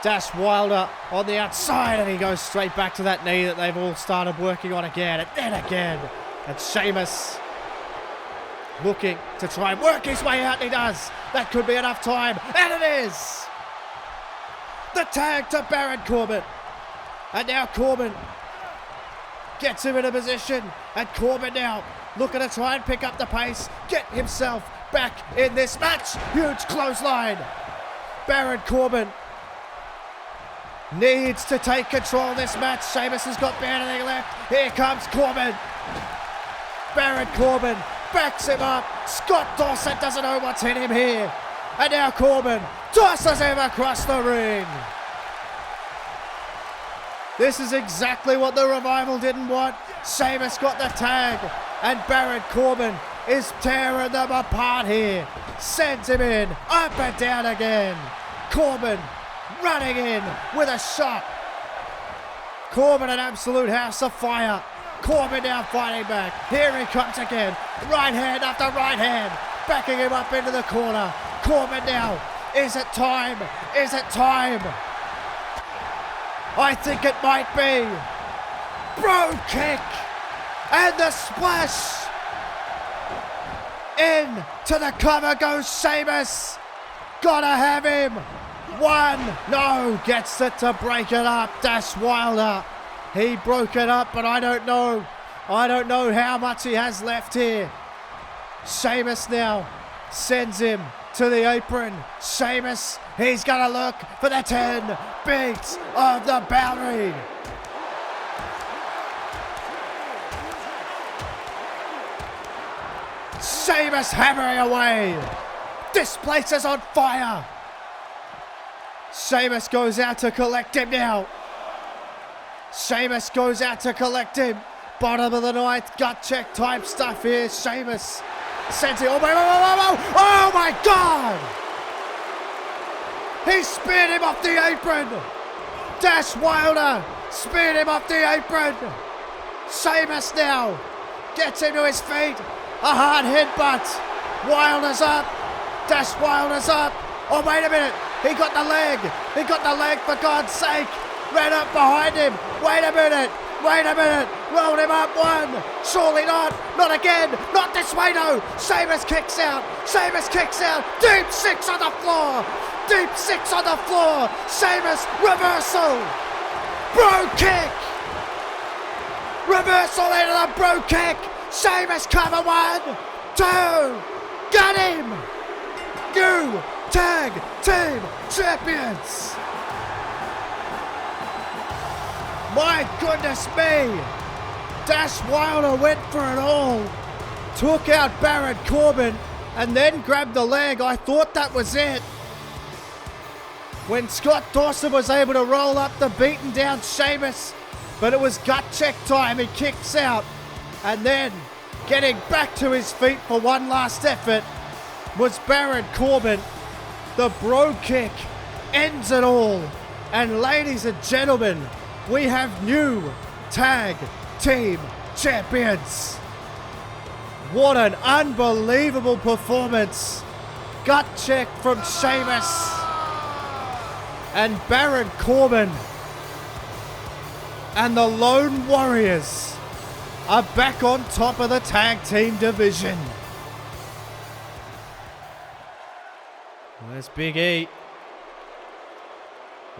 Dash Wilder on the outside, and he goes straight back to that knee that they've all started working on again, and then again. And Sheamus looking to try and work his way out, and he does. That could be enough time, and it is. The tag to Baron Corbin. And now Corbin gets him in a position, and Corbin now looking to try and pick up the pace, get himself back in this match. Huge clothesline. Baron Corbin needs to take control of this match. Sheamus has got barely anything left. Here comes Corbin. Baron Corbin backs him up. Scott Dawson doesn't know what's hit him here. And now Corbin tosses him across the ring. This is exactly what the Revival didn't want. Sheamus got the tag, and Baron Corbin is tearing them apart here. Sends him in, up and down again. Corbin running in with a shot. Corbin an absolute house of fire. Corbin now fighting back. Here he comes again. Right hand after right hand. Backing him up into the corner. Corbin now. Is it time? Is it time? I think it might be. Bro kick. And the splash. Into the cover goes Sheamus. Gotta have him. One. No. Gets it to break it up. Dash Wilder. He broke it up, but I don't know. I don't know how much he has left here. Sheamus now sends him to the apron. Sheamus, he's going to look for the 10 beats of the boundary. Sheamus hammering away. This place is on fire. Sheamus goes out to collect him now. Sheamus goes out to collect him. Bottom of the ninth, gut check type stuff here. Sheamus sends it. Oh my God! He speared him off the apron. Dash Wilder speared him off the apron. Sheamus now gets him to his feet. A hard headbutt. Wilder's up. Dash Wilder's up. Oh, wait a minute. He got the leg. He got the leg, for God's sake. Ran up behind him. Wait a minute. Wait a minute. Rolled him up one. Surely not. Not again. Not this way, no. Sheamus kicks out. Sheamus kicks out. Deep six on the floor. Deep six on the floor. Sheamus reversal. Bro kick. Reversal into the bro kick. Sheamus cover 1, 2. Got him. New tag team champions. My goodness me. Dash Wilder went for it all. Took out Baron Corbin and then grabbed the leg. I thought that was it. When Scott Dawson was able to roll up the beaten down Sheamus, but it was gut check time. He kicks out and then getting back to his feet for one last effort was Baron Corbin. The bro kick ends it all. And ladies and gentlemen, we have new tag team champions. What an unbelievable performance. Gut check from Sheamus and Baron Corbin. And the Lone Warriors are back on top of the tag team division. There's Big E.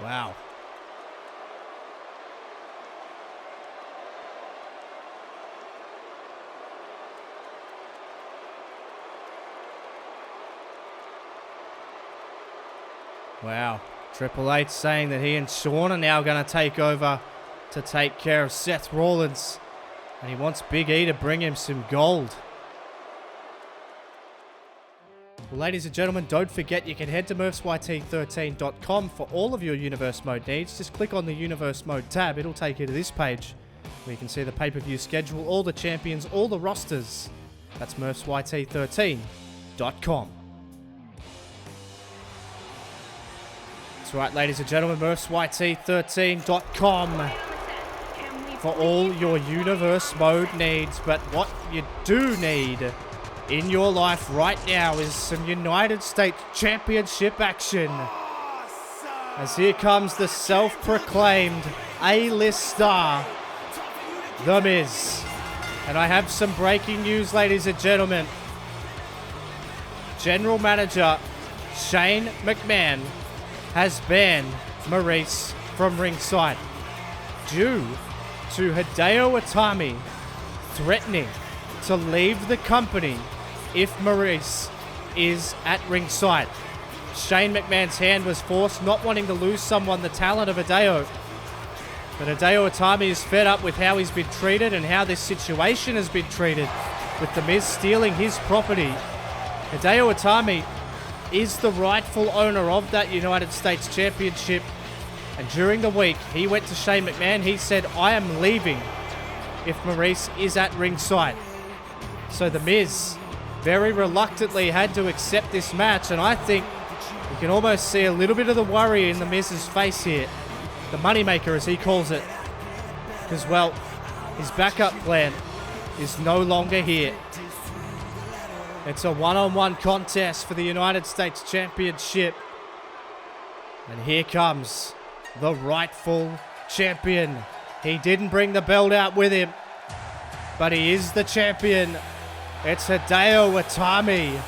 Wow. Wow. Triple H saying that he and Shawn are now going to take over to take care of Seth Rollins. And he wants Big E to bring him some gold. Well, ladies and gentlemen, don't forget you can head to MurphsYT13.com for all of your Universe Mode needs. Just click on the Universe Mode tab. It'll take you to this page where you can see the pay-per-view schedule, all the champions, all the rosters. That's MurphsYT13.com. That's right, ladies and gentlemen, MurphsYT13.com for all your Universe Mode needs. But what you do need in your life right now is some United States Championship action. As here comes the self-proclaimed A-list star, The Miz. And I have some breaking news, ladies and gentlemen. General Manager Shane McMahon has banned Maurice from ringside due to Hideo Itami threatening to leave the company if Maurice is at ringside. Shane McMahon's hand was forced, not wanting to lose someone the talent of Hideo. But Hideo Itami is fed up with how he's been treated and how this situation has been treated, with The Miz stealing his property. Hideo Itami is the rightful owner of that United States Championship. And during the week, he went to Shane McMahon. He said, I am leaving if Maurice is at ringside. So The Miz very reluctantly had to accept this match. And I think you can almost see a little bit of the worry in The Miz's face here. The moneymaker, as he calls it. Because, well, his backup plan is no longer here. It's a one-on-one contest for the United States Championship. And here comes the rightful champion, He didn't bring the belt out with him, but he is the champion. It's Hideo Itami,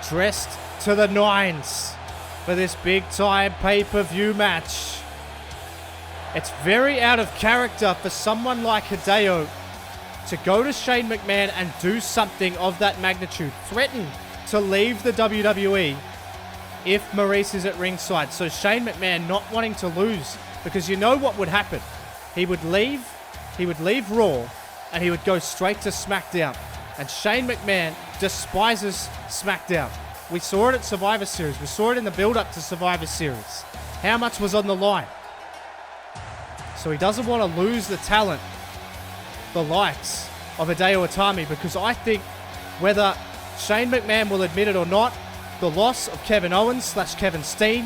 dressed to the nines for this big-time pay-per-view match. It's very out of character for someone like Hideo to go to Shane McMahon and do something of that magnitude. Threaten to leave the WWE if Maurice is at ringside. So Shane McMahon not wanting to lose, because you know what would happen. He would leave Raw, and he would go straight to SmackDown. And Shane McMahon despises SmackDown. We saw it at Survivor Series. We saw it in the build-up to Survivor Series. How much was on the line? So he doesn't want to lose the talent, the likes of Hideo Itami, because I think whether Shane McMahon will admit it or not, the loss of Kevin Owens / Kevin Steen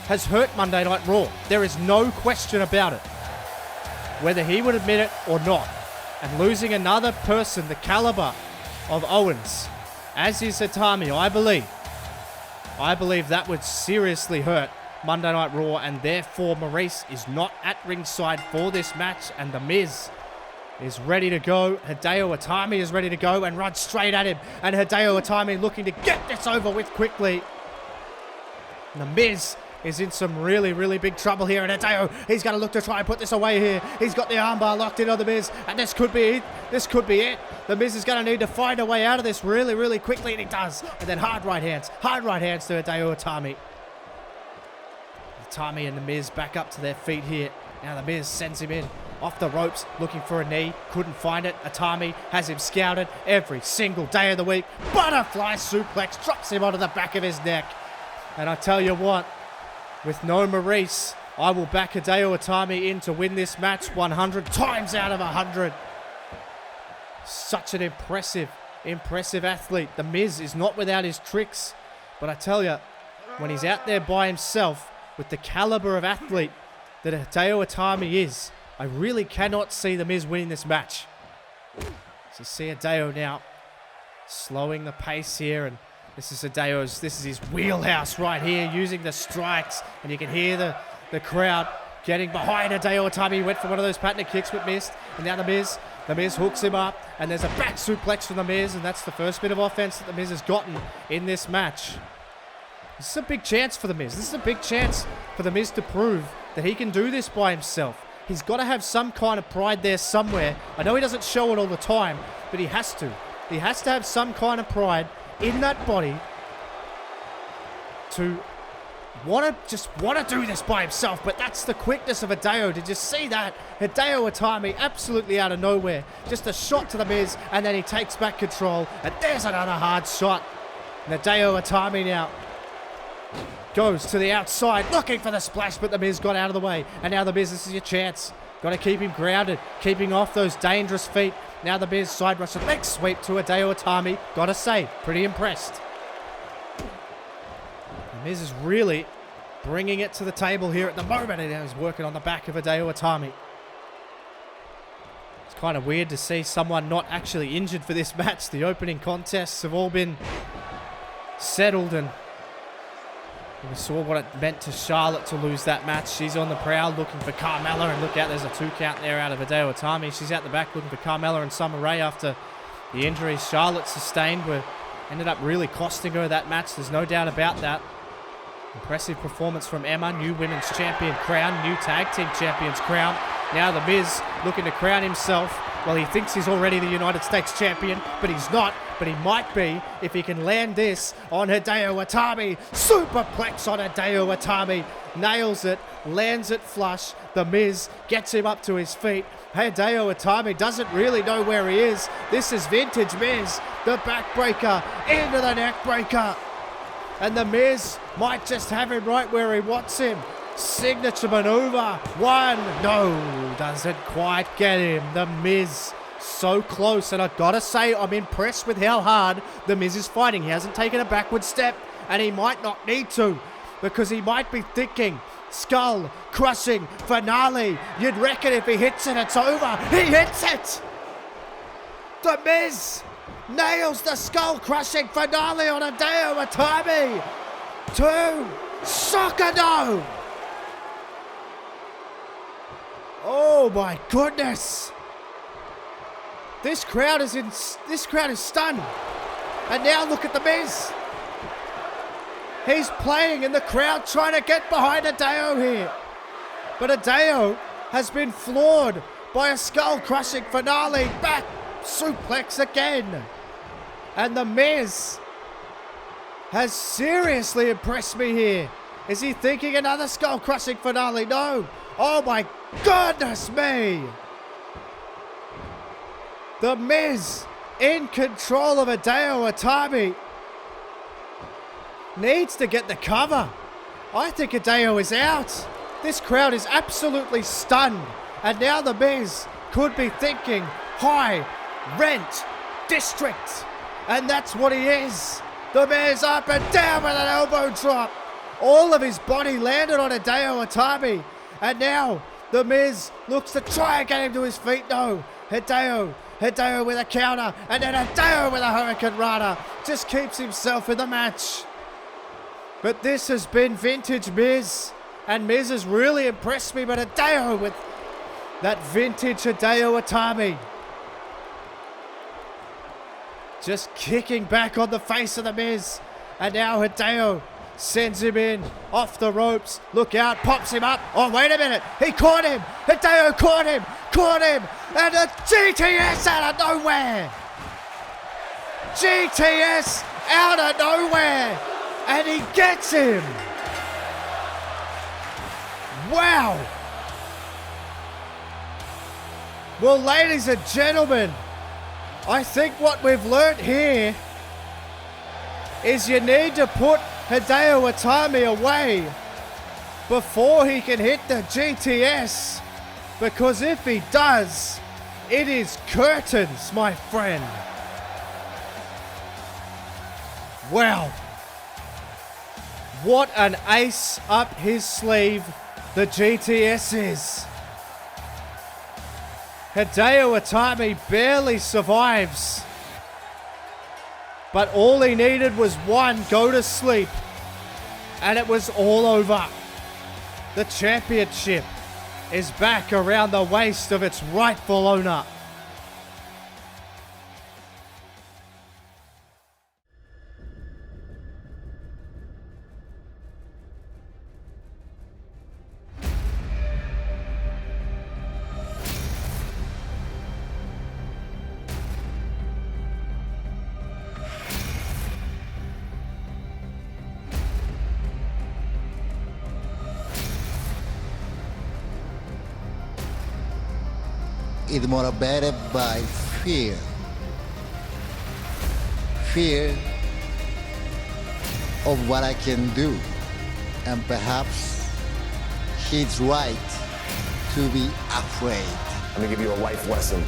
has hurt Monday Night Raw. There is no question about it, whether he would admit it or not. And losing another person the caliber of Owens, as is Itami, I believe that would seriously hurt Monday Night Raw, and therefore Maurice is not at ringside for this match, and The Miz is ready to go. Hideo Itami is ready to go and run straight at him, and Hideo Itami looking to get this over with quickly. And The Miz is in some really, really big trouble here, and Hideo, he's going to look to try and put this away here. He's got the armbar locked in on The Miz, and this could be it. This could be it. The Miz is going to need to find a way out of this really, really quickly, and he does. And then hard right hands to Hideo Itami. Itami and The Miz back up to their feet here. Now The Miz sends him in off the ropes, looking for a knee. Couldn't find it. Itami has him scouted every single day of the week. Butterfly suplex, drops him onto the back of his neck. And I tell you what, with no Maurice, I will back Hideo Itami in to win this match 100 times out of 100. Such an impressive athlete. The Miz is not without his tricks, but I tell you, when he's out there by himself with the caliber of athlete that Hideo Itami is, I really cannot see The Miz winning this match. So you see Hideo now slowing the pace here, and this is his wheelhouse right here, using the strikes, and you can hear the crowd getting behind Hideo Itami. He went for one of those patented kicks but missed, and now The Miz hooks him up, and there's a back suplex from The Miz, and that's the first bit of offense that The Miz has gotten in this match. This is a big chance for The Miz. This is a big chance for The Miz to prove that he can do this by himself. He's got to have some kind of pride there somewhere. I know he doesn't show it all the time, but he has to. He has to have some kind of pride in that body to want to do this by himself. But that's the quickness of Hideo. Did you see that? Hideo Itami absolutely out of nowhere. Just a shot to The Miz, and then he takes back control. And there's another hard shot. And Hideo Itami now goes to the outside, looking for the splash, but The Miz got out of the way. And now The Miz, this is your chance. Got to keep him grounded, keeping off those dangerous feet. Now The Miz side rush, a leg sweep to Hideo Itami. Got to say, pretty impressed. The Miz is really bringing it to the table here at the moment, and he's working on the back of Hideo Itami. It's kind of weird to see someone not actually injured for this match. The opening contests have all been settled, and we saw what it meant to Charlotte to lose that match. She's on the prowl looking for Carmella, and look out, there's a 2 count there out of Hideo Itami. She's out the back looking for Carmella and Summer Rae after the injuries Charlotte sustained ended up really costing her that match. There's no doubt about that. Impressive performance from Emma, new women's champion crown, new tag team champions crown. Now The Miz looking to crown himself. Well, he thinks he's already the United States champion, but he's not. But he might be if he can land this on Hideo Itami. Superplex on Hideo Itami. Nails it, lands it flush. The Miz gets him up to his feet. Hideo Itami doesn't really know where he is. This is vintage Miz. The backbreaker into the neckbreaker. And The Miz might just have him right where he wants him. Signature maneuver. One. No, doesn't quite get him. The Miz so close, and I gotta say, I'm impressed with how hard The Miz is fighting. He hasn't taken a backward step, and he might not need to, because he might be thinking skull crushing finale. You'd reckon if he hits it, it's over. He hits it. The Miz nails the skull crushing finale on Hideo Itami. 2 Shocker no. Oh my goodness. This crowd is stunned. And now look at the Miz. He's playing in the crowd trying to get behind Hideo here. But Hideo has been floored by a skull-crushing finale. Back suplex again. And the Miz has seriously impressed me here. Is he thinking another skull-crushing finale? No. Oh my goodness me. The Miz in control of Hideo Itami. Needs to get the cover. I think Hideo is out. This crowd is absolutely stunned. And now the Miz could be thinking high rent district. And that's what he is. The Miz up and down with an elbow drop. All of his body landed on Hideo Itami. And now the Miz looks to try and get him to his feet. No. Hideo with a counter. And then Hideo with a Hurricane Rana. Just keeps himself in the match. But this has been vintage Miz. And Miz has really impressed me. But Hideo with that vintage Hideo Itami. Just kicking back on the face of the Miz. And now Hideo sends him in off the ropes. Look out, pops him up. Oh, wait a minute. He caught him. Hideo caught him. And a GTS out of nowhere. GTS out of nowhere. And he gets him. Wow. Well, ladies and gentlemen, I think what we've learnt here is you need to put Hideo Itami away before he can hit the GTS, because if he does, it is curtains, my friend. Wow. What an ace up his sleeve the GTS is. Hideo Itami barely survives. But all he needed was one go to sleep. And it was all over. The championship is back around the waist of its rightful owner. It's motivated by fear. Fear of what I can do. And perhaps he's right to be afraid. I'm gonna give you a life lesson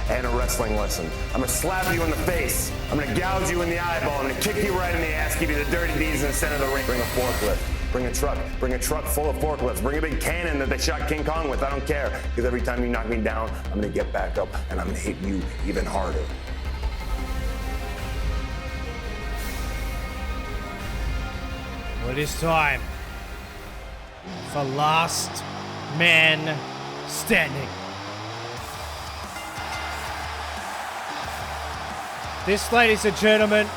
and a wrestling lesson. I'm gonna slap you in the face. I'm gonna gouge you in the eyeball. I'm gonna kick you right in the ass, give you the dirty deeds in the center of the ring. Bring a forklift. Bring a truck full of forklifts. Bring a big cannon that they shot King Kong with. I don't care. Because every time you knock me down, I'm gonna get back up and I'm gonna hit you even harder. Well, it is time for Last Man Standing. This, ladies and gentlemen,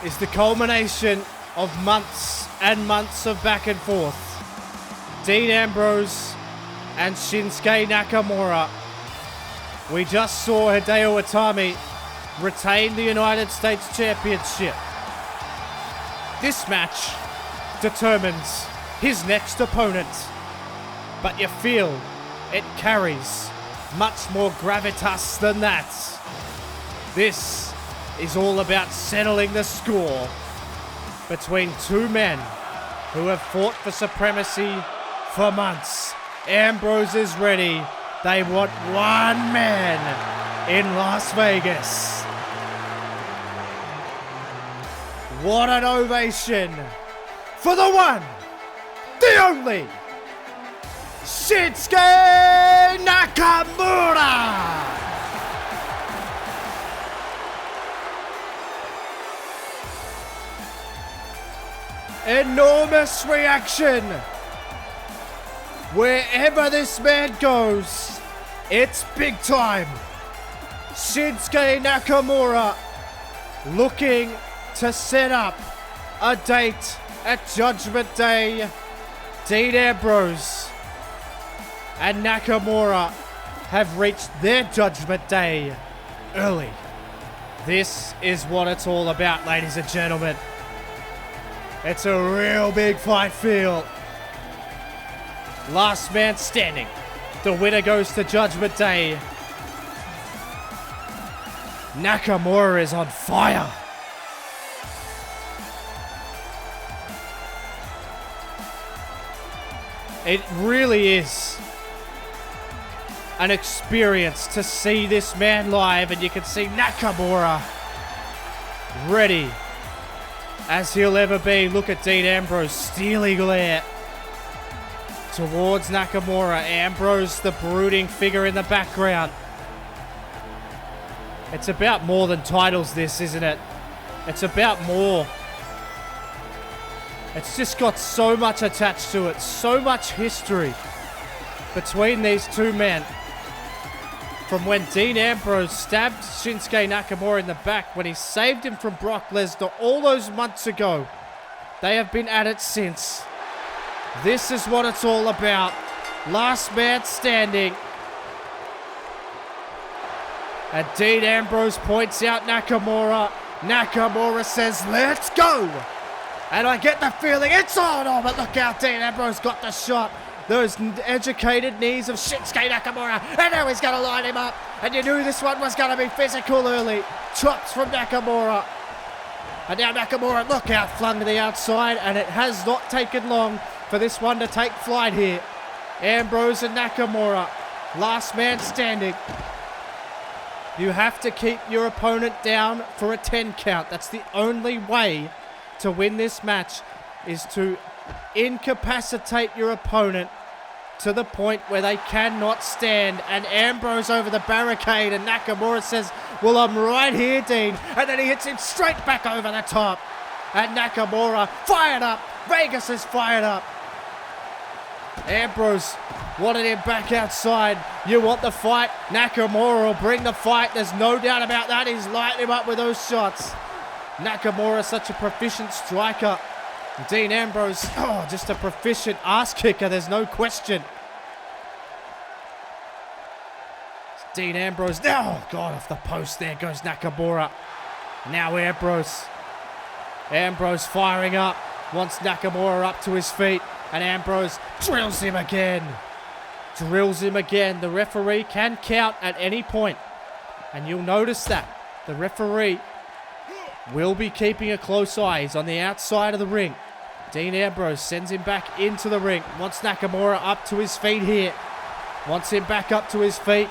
is the culmination of months and months of back and forth. Dean Ambrose and Shinsuke Nakamura. We just saw Hideo Itami retain the United States Championship. This match determines his next opponent, but you feel it carries much more gravitas than that. This is all about settling the score between two men who have fought for supremacy for months. Ambrose is ready. They want one man in Las Vegas. What an ovation for the one, the only, Shinsuke Nakamura! Enormous reaction Wherever this man goes, it's big time. Shinsuke Nakamura looking to set up a date at Judgment Day. Dean Ambrose and Nakamura have reached their Judgment Day early. This is what it's all about, ladies and gentlemen. It's a real big fight feel. Last man standing. The winner goes to Judgment Day. Nakamura is on fire. It really is an experience to see this man live, and you can see Nakamura ready as he'll ever be. Look at Dean Ambrose, steely glare towards Nakamura. Ambrose, the brooding figure in the background. It's about more than titles, this, isn't it? It's about more. It's just got so much attached to it, so much history between these two men. From when Dean Ambrose stabbed Shinsuke Nakamura in the back, when he saved him from Brock Lesnar all those months ago. They have been at it since. This is what it's all about. Last man standing. And Dean Ambrose points out Nakamura. Nakamura says, let's go. And I get the feeling it's on. Oh, but look out, Dean Ambrose got the shot. Those educated knees of Shinsuke Nakamura. And now he's going to line him up. And you knew this one was going to be physical early. Chops from Nakamura. And now Nakamura, look out, flung to the outside. And it has not taken long for this one to take flight here. Ambrose and Nakamura. Last man standing. You have to keep your opponent down for a 10 count. That's the only way to win this match, is to incapacitate your opponent to the point where they cannot stand. And Ambrose over the barricade, and Nakamura says, well, I'm right here, Dean. And then he hits him straight back over the top. And Nakamura fired up. Vegas is fired up. Ambrose wanted him back outside. You want the fight? Nakamura will bring the fight. There's no doubt about that. He's lighting him up with those shots. Nakamura, such a proficient striker. Dean Ambrose, just a proficient ass kicker. There's no question. Dean Ambrose now. Oh, God, off the post. There goes Nakamura. Now Ambrose. Ambrose firing up. Wants Nakamura up to his feet. And Ambrose drills him again. Drills him again. The referee can count at any point. And you'll notice that. The referee will be keeping a close eye. He's on the outside of the ring. Dean Ambrose sends him back into the ring. Wants Nakamura up to his feet here. Wants him back up to his feet.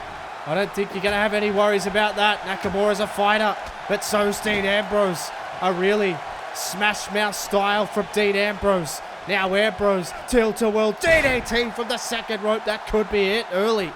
I don't think you're going to have any worries about that. Nakamura's a fighter, but so's Dean Ambrose. A really smash mouth style from Dean Ambrose. Now Ambrose, tilt-a-whirl, DDT from the second rope. That could be it early.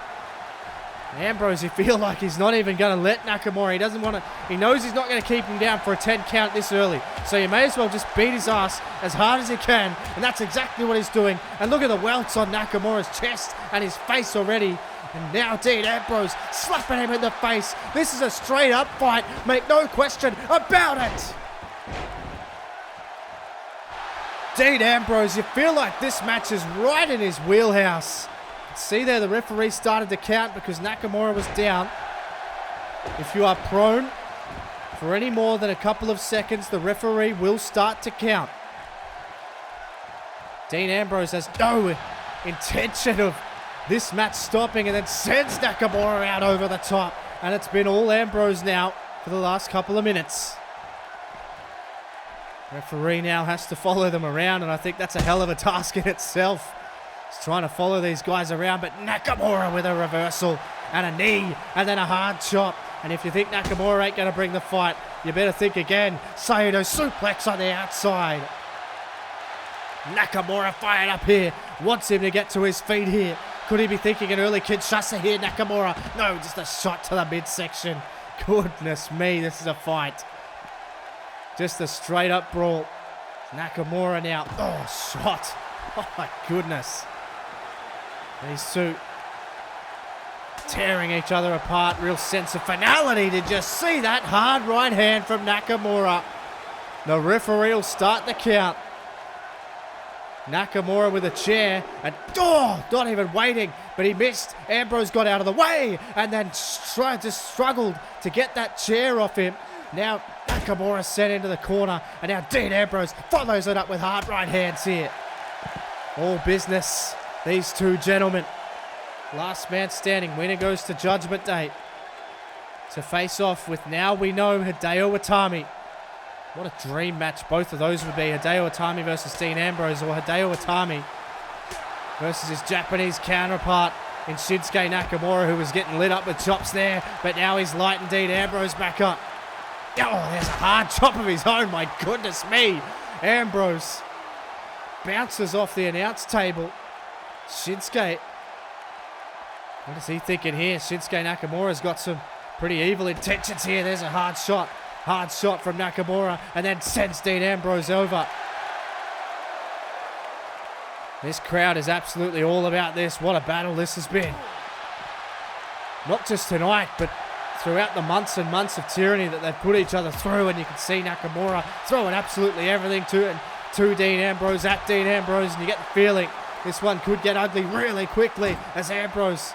Ambrose, you feel like he's not even going to let Nakamura. He doesn't want to. He knows he's not going to keep him down for a 10 count this early. So you may as well just beat his ass as hard as he can. And that's exactly what he's doing. And look at the welts on Nakamura's chest and his face already. And now Dean Ambrose slapping him in the face. This is a straight up fight. Make no question about it. Dean Ambrose, you feel like this match is right in his wheelhouse. See there, the referee started to count because Nakamura was down. If you are prone for any more than a couple of seconds, the referee will start to count. Dean Ambrose has no intention of this match stopping, and then sends Nakamura out over the top. And it's been all Ambrose now for the last couple of minutes. Referee now has to follow them around, and I think that's a hell of a task in itself. He's trying to follow these guys around, but Nakamura with a reversal and a knee and then a hard chop. And if you think Nakamura ain't going to bring the fight, you better think again. Saito suplex on the outside. Nakamura fired up here. Wants him to get to his feet here. Could he be thinking an early Kinshasa here, Nakamura? No, just a shot to the midsection. Goodness me, this is a fight. Just a straight up brawl. Nakamura now. Oh, shot. Oh my goodness. These two tearing each other apart. Real sense of finality. Did you see that hard right hand from Nakamura? The referee will start the count. Nakamura with a chair, and not even waiting, but he missed. Ambrose got out of the way, and then struggled to get that chair off him. Now Nakamura sent into the corner, and now Dean Ambrose follows it up with hard right hands here. All business, these two gentlemen. Last man standing, winner goes to Judgment Day to face off with, now we know, Hideo Itami. What a dream match both of those would be. Hideo Itami versus Dean Ambrose, or Hideo Itami versus his Japanese counterpart in Shinsuke Nakamura, who was getting lit up with chops there, but now he's lighting Dean Ambrose back up. Oh, there's a hard chop of his own, my goodness me. Ambrose bounces off the announce table. Shinsuke, what is he thinking here? Shinsuke Nakamura's got some pretty evil intentions here. There's a hard shot. Hard shot from Nakamura, and then sends Dean Ambrose over. This crowd is absolutely all about this. What a battle this has been. Not just tonight, but throughout the months and months of tyranny that they've put each other through, and you can see Nakamura throwing absolutely everything to Dean Ambrose, at Dean Ambrose, and you get the feeling this one could get ugly really quickly as Ambrose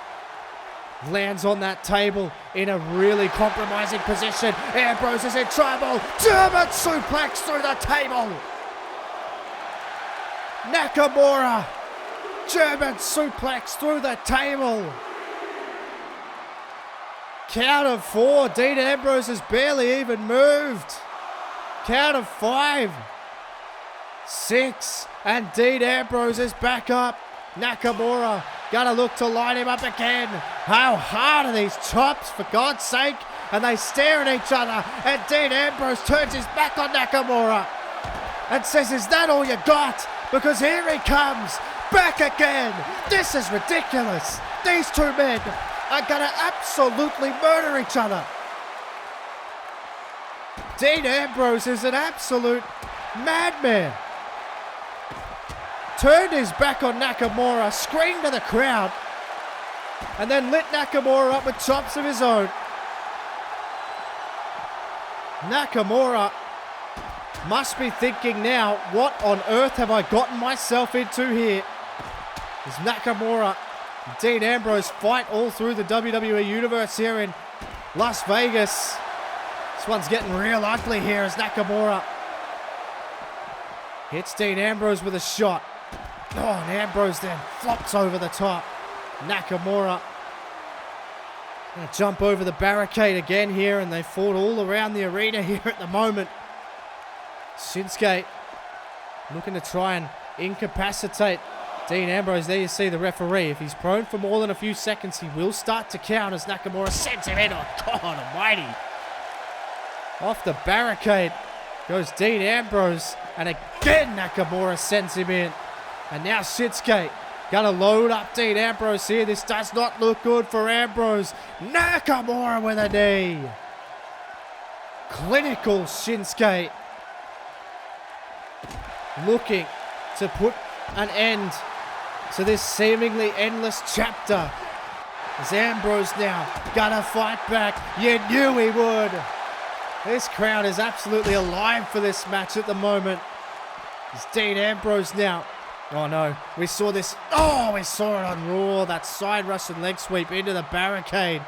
lands on that table in a really compromising position. Ambrose is in trouble. German suplex through the table. Nakamura, German suplex through the table. Count of 4. Dean Ambrose has barely even moved. Count of 5. 6. And Dean Ambrose is back up. Nakamura gonna look to line him up again. How hard are these chops, for God's sake? And they stare at each other, and Dean Ambrose turns his back on Nakamura and says, is that all you got? Because here he comes, back again. This is ridiculous. These two men are gonna absolutely murder each other. Dean Ambrose is an absolute madman. Turned his back on Nakamura, screamed to the crowd, and then lit Nakamura up with chops of his own. Nakamura must be thinking now, what on earth have I gotten myself into here? As Nakamura and Dean Ambrose fight all through the WWE Universe here in Las Vegas. This one's getting real ugly here as Nakamura hits Dean Ambrose with a shot. Oh, and Ambrose then flops over the top. Nakamura gonna jump over the barricade again here, and they fought all around the arena here at the moment. Shinsuke looking to try and incapacitate Dean Ambrose. There you see the referee. If he's prone for more than a few seconds, he will start to count as Nakamura sends him in. Oh, God almighty. Off the barricade goes Dean Ambrose, and again Nakamura sends him in. And now Shinsuke gonna load up Dean Ambrose here. This does not look good for Ambrose. Nakamura with a knee. Clinical Shinsuke looking to put an end to this seemingly endless chapter. As Ambrose now gonna fight back. You knew he would. This crowd is absolutely alive for this match at the moment. It's Dean Ambrose now. Oh no, we saw this. Oh, we saw it on Raw. That side Russian leg sweep into the barricade.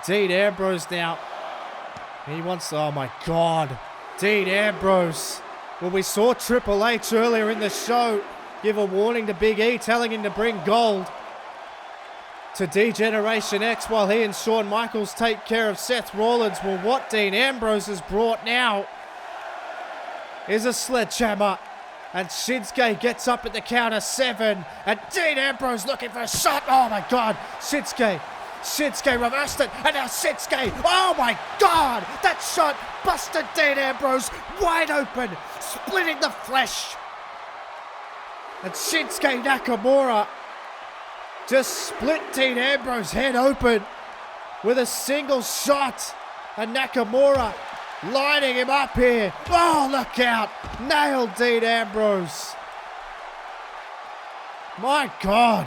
Dean Ambrose now. He wants, oh my God. Dean Ambrose. Well, we saw Triple H earlier in the show give a warning to Big E, telling him to bring gold to D-Generation X while he and Shawn Michaels take care of Seth Rollins. Well, what Dean Ambrose has brought now is a sledgehammer. And Shinsuke gets up at the count of 7. And Dean Ambrose looking for a shot. Oh my God. Shinsuke reversed it. And now Shinsuke. Oh my God. That shot busted Dean Ambrose wide open, splitting the flesh. And Shinsuke Nakamura just split Dean Ambrose's head open with a single shot. And Nakamura lining him up here. Oh, look out. Nailed Dean Ambrose. My God.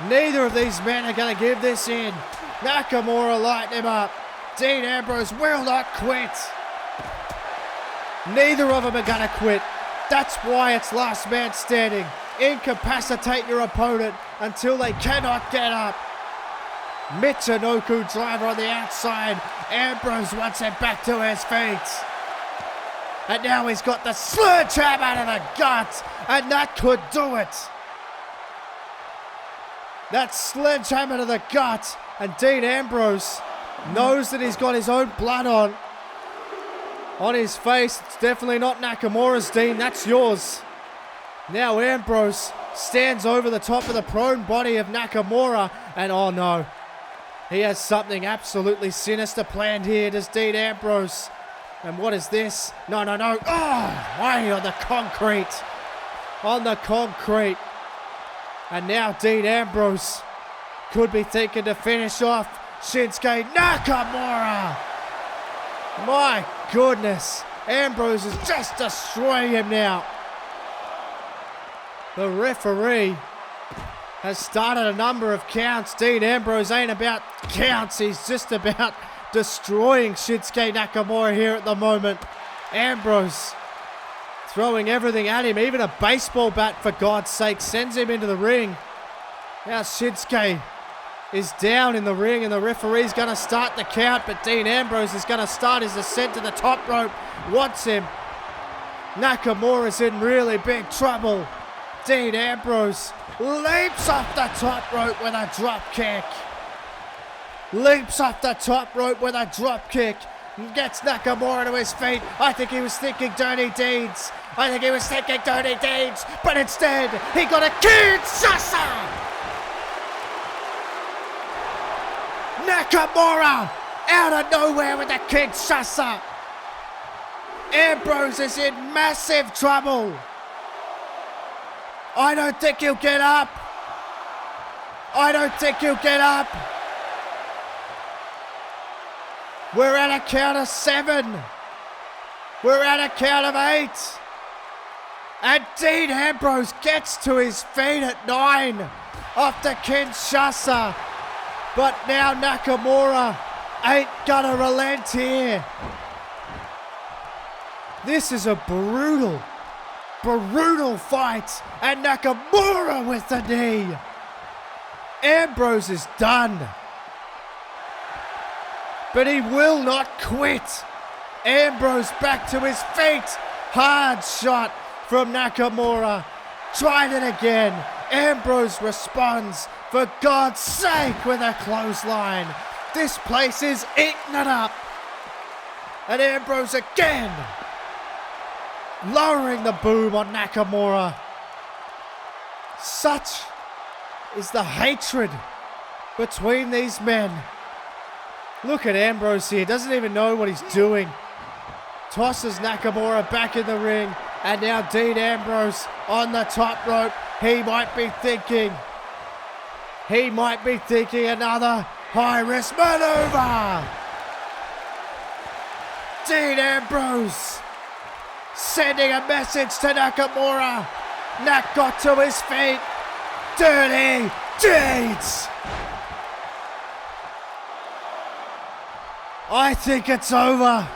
Neither of these men are going to give this in. Nakamura lighting him up. Dean Ambrose will not quit. Neither of them are going to quit. That's why it's last man standing. Incapacitate your opponent until they cannot get up. Michinoku driver on the outside. Ambrose wants him back to his feet. And now he's got the sledgehammer to the gut. And that could do it. That sledgehammer to the gut. And Dean Ambrose knows that he's got his own blood on his face. It's definitely not Nakamura's, Dean. That's yours. Now Ambrose stands over the top of the prone body of Nakamura. And oh no. He has something absolutely sinister planned here, does Dean Ambrose. And what is this? No. Oh, way on the concrete. On the concrete. And now Dean Ambrose could be thinking to finish off Shinsuke Nakamura. My goodness. Ambrose is just destroying him now. The referee has started a number of counts. Dean Ambrose ain't about counts. He's just about destroying Shinsuke Nakamura here at the moment. Ambrose throwing everything at him, even a baseball bat for God's sake, sends him into the ring. Now Shinsuke is down in the ring and the referee's going to start the count, but Dean Ambrose is going to start his ascent to the top rope. Wants him. Nakamura's in really big trouble. Dean Ambrose leaps off the top rope with a drop kick. Leaps off the top rope with a drop kick. Gets Nakamura to his feet. I think he was thinking dirty deeds. But instead, he got a Kinshasa! Nakamura out of nowhere with a Kinshasa. Ambrose is in massive trouble. I don't think he'll get up. We're at a count of 7. We're at a count of 8. And Dean Ambrose gets to his feet at 9 off the Kinshasa. But now Nakamura ain't gonna relent here. This is a brutal fight. And Nakamura with the knee. Ambrose is done. But he will not quit. Ambrose back to his feet. Hard shot from Nakamura. Tried it again. Ambrose responds, for God's sake, with a clothesline. This place is eating it up. And Ambrose again, lowering the boom on Nakamura. Such is the hatred between these men. Look at Ambrose here, doesn't even know what he's doing. Tosses Nakamura back in the ring, and now Dean Ambrose on the top rope. He might be thinking another high-risk maneuver. Dean Ambrose sending a message to Nakamura. Nak got to his feet. Dirty deeds. I think it's over.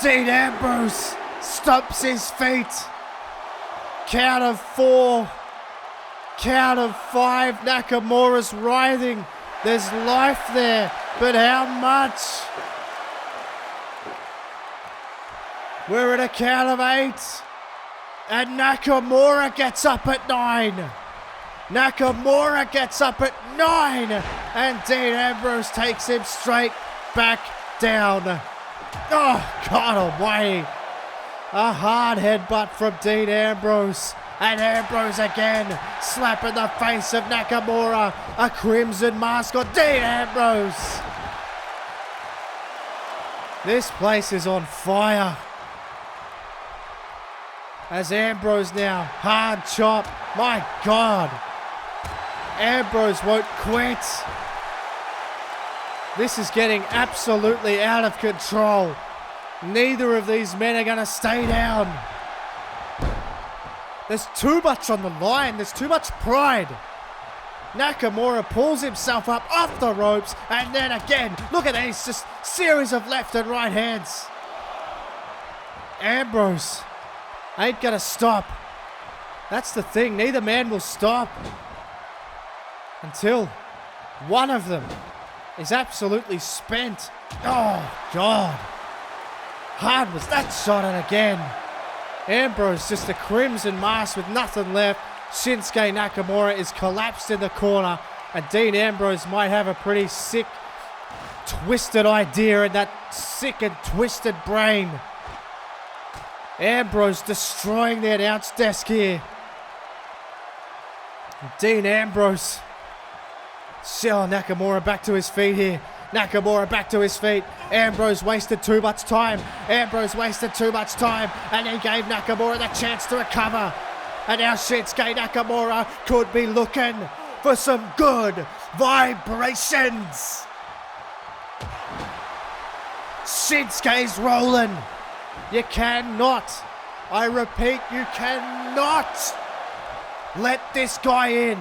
Dean Ambrose stomps his feet. Count of 4. Count of 5. Nakamura's writhing. There's life there, but how much? We're at a count of 8. And Nakamura gets up at 9. Nakamura gets up at 9. And Dean Ambrose takes him straight back down. Oh, God almighty. A hard headbutt from Dean Ambrose. And Ambrose again slapping the face of Nakamura. A crimson mask on Dean Ambrose. This place is on fire. As Ambrose now, hard chop. My God. Ambrose won't quit. This is getting absolutely out of control. Neither of these men are going to stay down. There's too much on the line. There's too much pride. Nakamura pulls himself up off the ropes, and then again, look at these, just series of left and right hands. Ambrose ain't gonna stop. That's the thing, neither man will stop until one of them is absolutely spent. Oh, God. Hard was that shot, and again, Ambrose just a crimson mass with nothing left. Shinsuke Nakamura is collapsed in the corner, and Dean Ambrose might have a pretty sick, twisted idea in that sick and twisted brain. Ambrose destroying the announce desk here. Dean Ambrose. Nakamura back to his feet here. Nakamura back to his feet. Ambrose wasted too much time. Ambrose wasted too much time, and he gave Nakamura the chance to recover. And now Shinsuke Nakamura could be looking for some good vibrations. Shinsuke's rolling. You cannot, I repeat, you cannot let this guy in.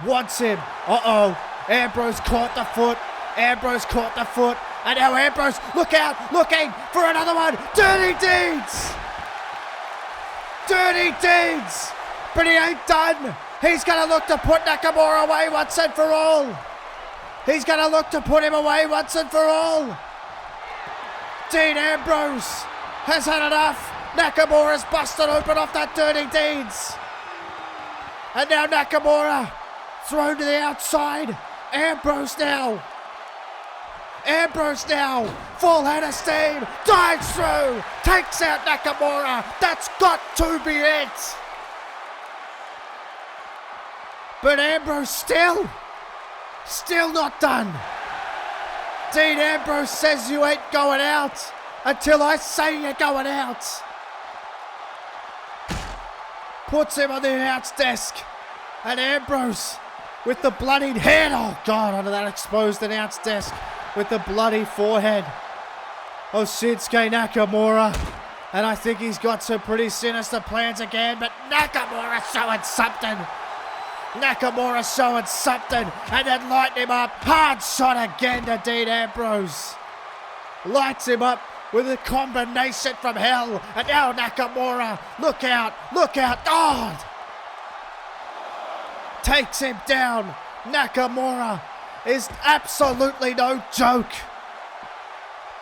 Wants him. Uh-oh. Ambrose caught the foot. Ambrose caught the foot. And now Ambrose, look out, looking for another one. Dirty deeds. Dirty deeds. But he ain't done. He's going to look to put Nakamura away once and for all. He's going to look to put him away once and for all. Dean Ambrose has had enough. Nakamura's busted open off that dirty deeds. And now Nakamura thrown to the outside. Ambrose now. Ambrose now. Full head of steam. Dives through. Takes out Nakamura. That's got to be it. But Ambrose still not done. Dean Ambrose says you ain't going out until I say you're going out. Puts him on the announce desk. And Ambrose with the bloodied head. Oh, God, onto that exposed announce desk with the bloody forehead of Shinsuke Nakamura. And I think he's got some pretty sinister plans again, but Nakamura showing something. Nakamura showing something, and then lighting him up. Hard shot again to Dean Ambrose. Lights him up with a combination from hell. And now Nakamura, look out, God! Takes him down. Nakamura is absolutely no joke.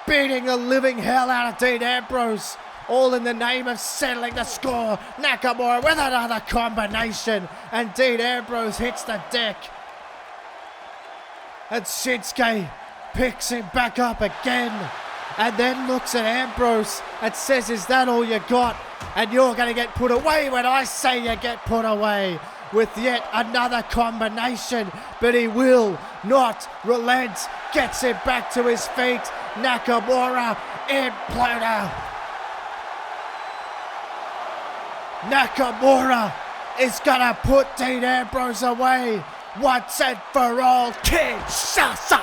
Beating the living hell out of Dean Ambrose. All in the name of settling the score. Nakamura with another combination. And Dean Ambrose hits the deck. And Shinsuke picks him back up again. And then looks at Ambrose and says, is that all you got? And you're going to get put away when I say you get put away. With yet another combination. But he will not relent. Gets him back to his feet. Nakamura imploder. Nakamura is gonna put Dean Ambrose away once and for all. Kinshasa!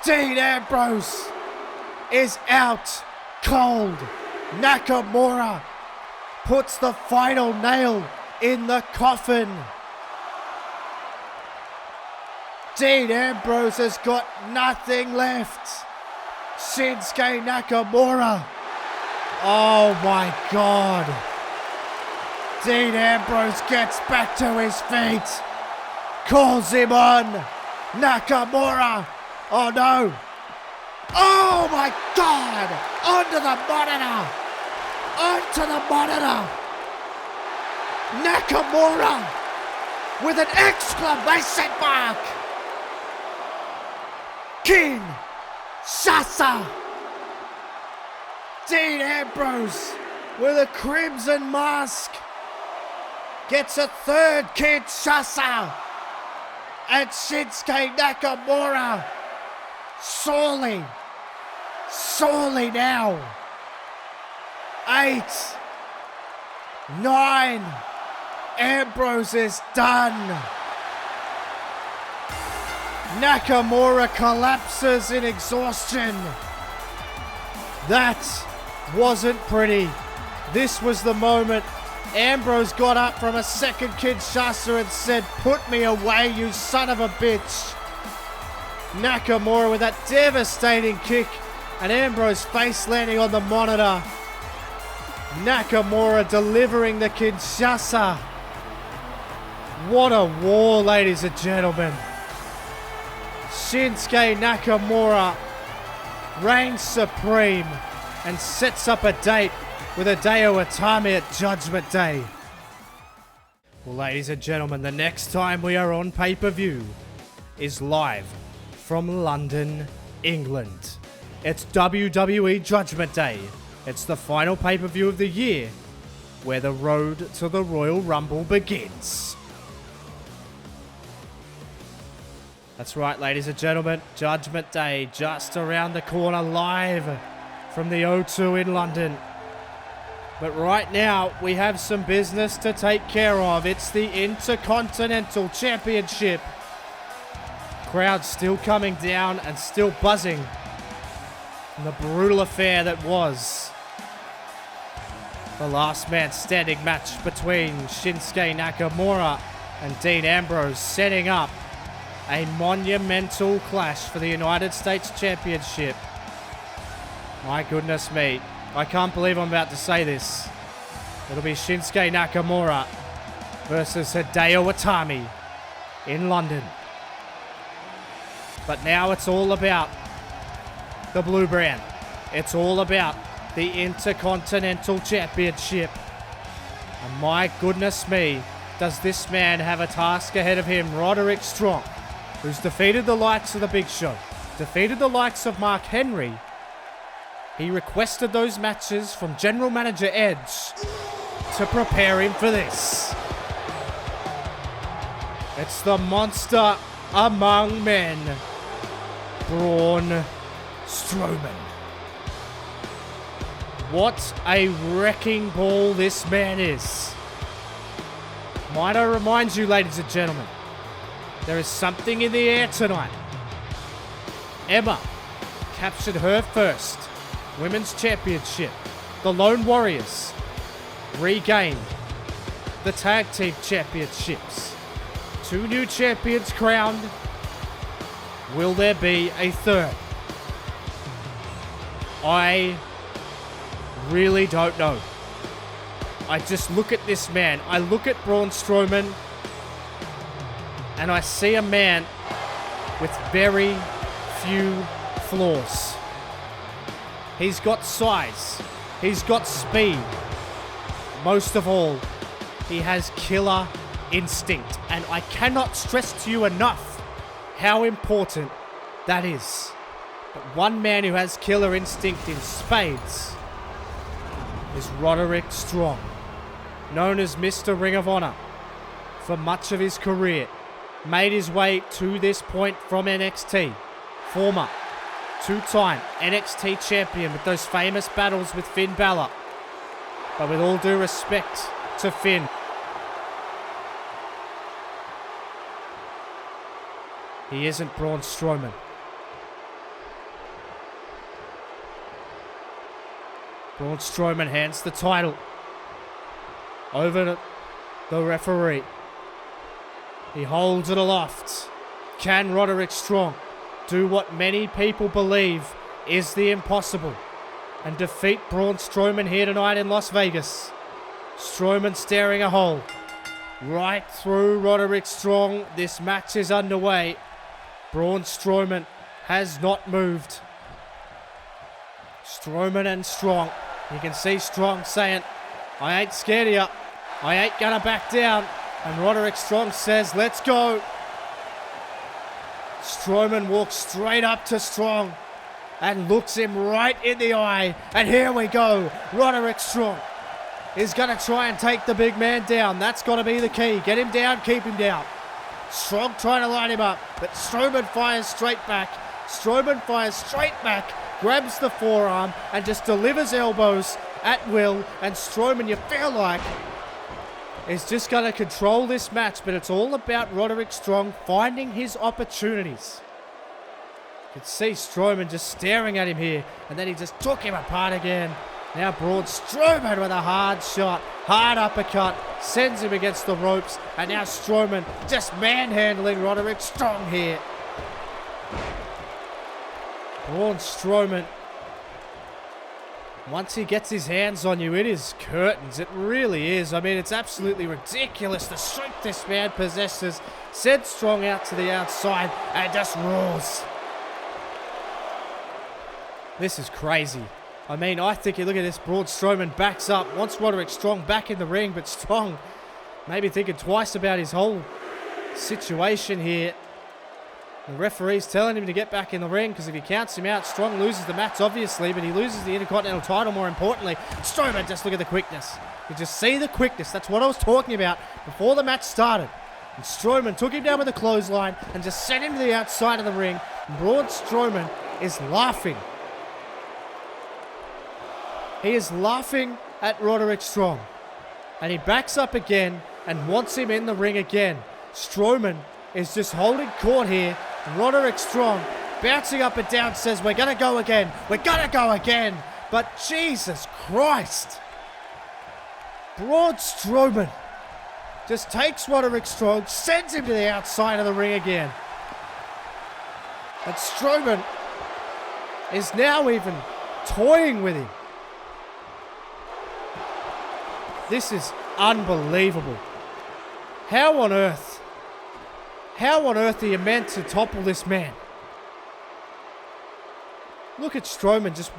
Dean Ambrose is out cold. Nakamura puts the final nail in the coffin. Dean Ambrose has got nothing left. Shinsuke Nakamura. Oh my God. Dean Ambrose gets back to his feet. Calls him on. Nakamura. Oh no. Oh my God. Onto the monitor. Onto the monitor. Nakamura with an exclamation mark. Kinshasa. Dean Ambrose with a crimson mask gets a third Kinshasa. And Shinsuke Nakamura sorely now. 8, 9, Ambrose is done. Nakamura collapses in exhaustion. That wasn't pretty. This was the moment Ambrose got up from a second Kinshasa and said, "Put me away, you son of a bitch." Nakamura with that devastating kick and Ambrose face landing on the monitor. Nakamura delivering the Kinshasa. What a war, ladies and gentlemen. Shinsuke Nakamura reigns supreme and sets up a date with Hideo Itami at Judgment Day. Well, ladies and gentlemen, the next time we are on pay-per-view is live from London, England. It's WWE Judgment Day. It's the final pay-per-view of the year, where the road to the Royal Rumble begins. That's right, ladies and gentlemen, Judgment Day just around the corner, live from the O2 in London. But right now, we have some business to take care of. It's the Intercontinental Championship. Crowd still coming down and still buzzing from the brutal affair that was the last man standing match between Shinsuke Nakamura and Dean Ambrose, setting up a monumental clash for the United States Championship. My goodness me. I can't believe I'm about to say this. It'll be Shinsuke Nakamura versus Hideo Itami in London. But now it's all about the blue brand. It's all about the Intercontinental Championship. And my goodness me, does this man have a task ahead of him. Roderick Strong, who's defeated the likes of the Big Show, defeated the likes of Mark Henry. He requested those matches from General Manager Edge to prepare him for this. It's the monster among men, Braun Strowman. What a wrecking ball this man is. Might I remind you, ladies and gentlemen, there is something in the air tonight. Emma captured her first Women's Championship. The Lone Warriors regained the Tag Team Championships. 2 new champions crowned. Will there be a third? I really don't know. I just look at this man. I look at Braun Strowman and I see a man with very few flaws. He's got size. He's got speed. Most of all, he has killer instinct. And I cannot stress to you enough how important that is. But one man who has killer instinct in spades is Roderick Strong, known as Mr. Ring of Honor for much of his career. Made his way to this point from NXT. Former 2-time NXT champion with those famous battles with Finn Balor. But with all due respect to Finn, he isn't Braun Strowman. Braun Strowman hands the title over to the referee. He holds it aloft. Can Roderick Strong do what many people believe is the impossible and defeat Braun Strowman here tonight in Las Vegas? Strowman staring a hole right through Roderick Strong. This match is underway. Braun Strowman has not moved. Strowman and Strong. You can see Strong saying, "I ain't scared of you. I ain't gonna back down." And Roderick Strong says, "Let's go." Strowman walks straight up to Strong and looks him right in the eye. And here we go. Roderick Strong is going to try and take the big man down. That's got to be the key. Get him down, keep him down. Strong trying to line him up, but Strowman fires straight back. Strowman fires straight back, grabs the forearm, and just delivers elbows at will. And Strowman, you feel like, is just going to control this match, but it's all about Roderick Strong finding his opportunities. You can see Strowman just staring at him here, and then he just took him apart again. Now Braun Strowman with a hard shot, hard uppercut, sends him against the ropes, and now Strowman just manhandling Roderick Strong here. Braun Strowman, once he gets his hands on you, it is curtains. It really is. I mean, it's absolutely ridiculous the strength this man possesses. Sends Strong out to the outside and just roars. This is crazy. I mean, I think you look at this, Braun Strowman backs up, wants Roderick Strong back in the ring, but Strong maybe thinking twice about his whole situation here. The referee's telling him to get back in the ring because if he counts him out, Strong loses the match, obviously, but he loses the Intercontinental title more importantly. Strowman, just look at the quickness. You just see the quickness. That's what I was talking about before the match started. And Strowman took him down with a clothesline and just sent him to the outside of the ring. And Braun Strowman is laughing. He is laughing at Roderick Strong. And he backs up again and wants him in the ring again. Strowman is just holding court here. And Roderick Strong, bouncing up and down, says, we're going to go again. We're going to go again. But Jesus Christ. Braun Strowman just takes Roderick Strong, sends him to the outside of the ring again. And Strowman is now even toying with him. This is unbelievable. How on earth are you meant to topple this man? Look at Strowman just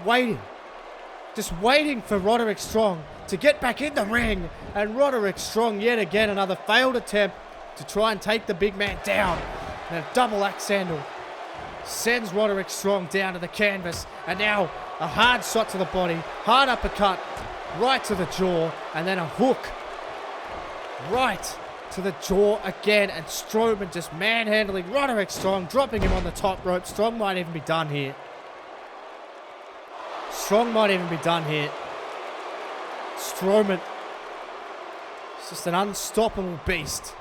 waiting for Roderick Strong to get back in the ring. And Roderick Strong, yet again, another failed attempt to try and take the big man down. And a double axe handle sends Roderick Strong down to the canvas. And now a hard shot to the body, hard uppercut, right to the jaw, and then a hook right to the jaw again, and Strowman just manhandling Roderick Strong, dropping him on the top rope. Strong might even be done here. Strowman is just an unstoppable beast.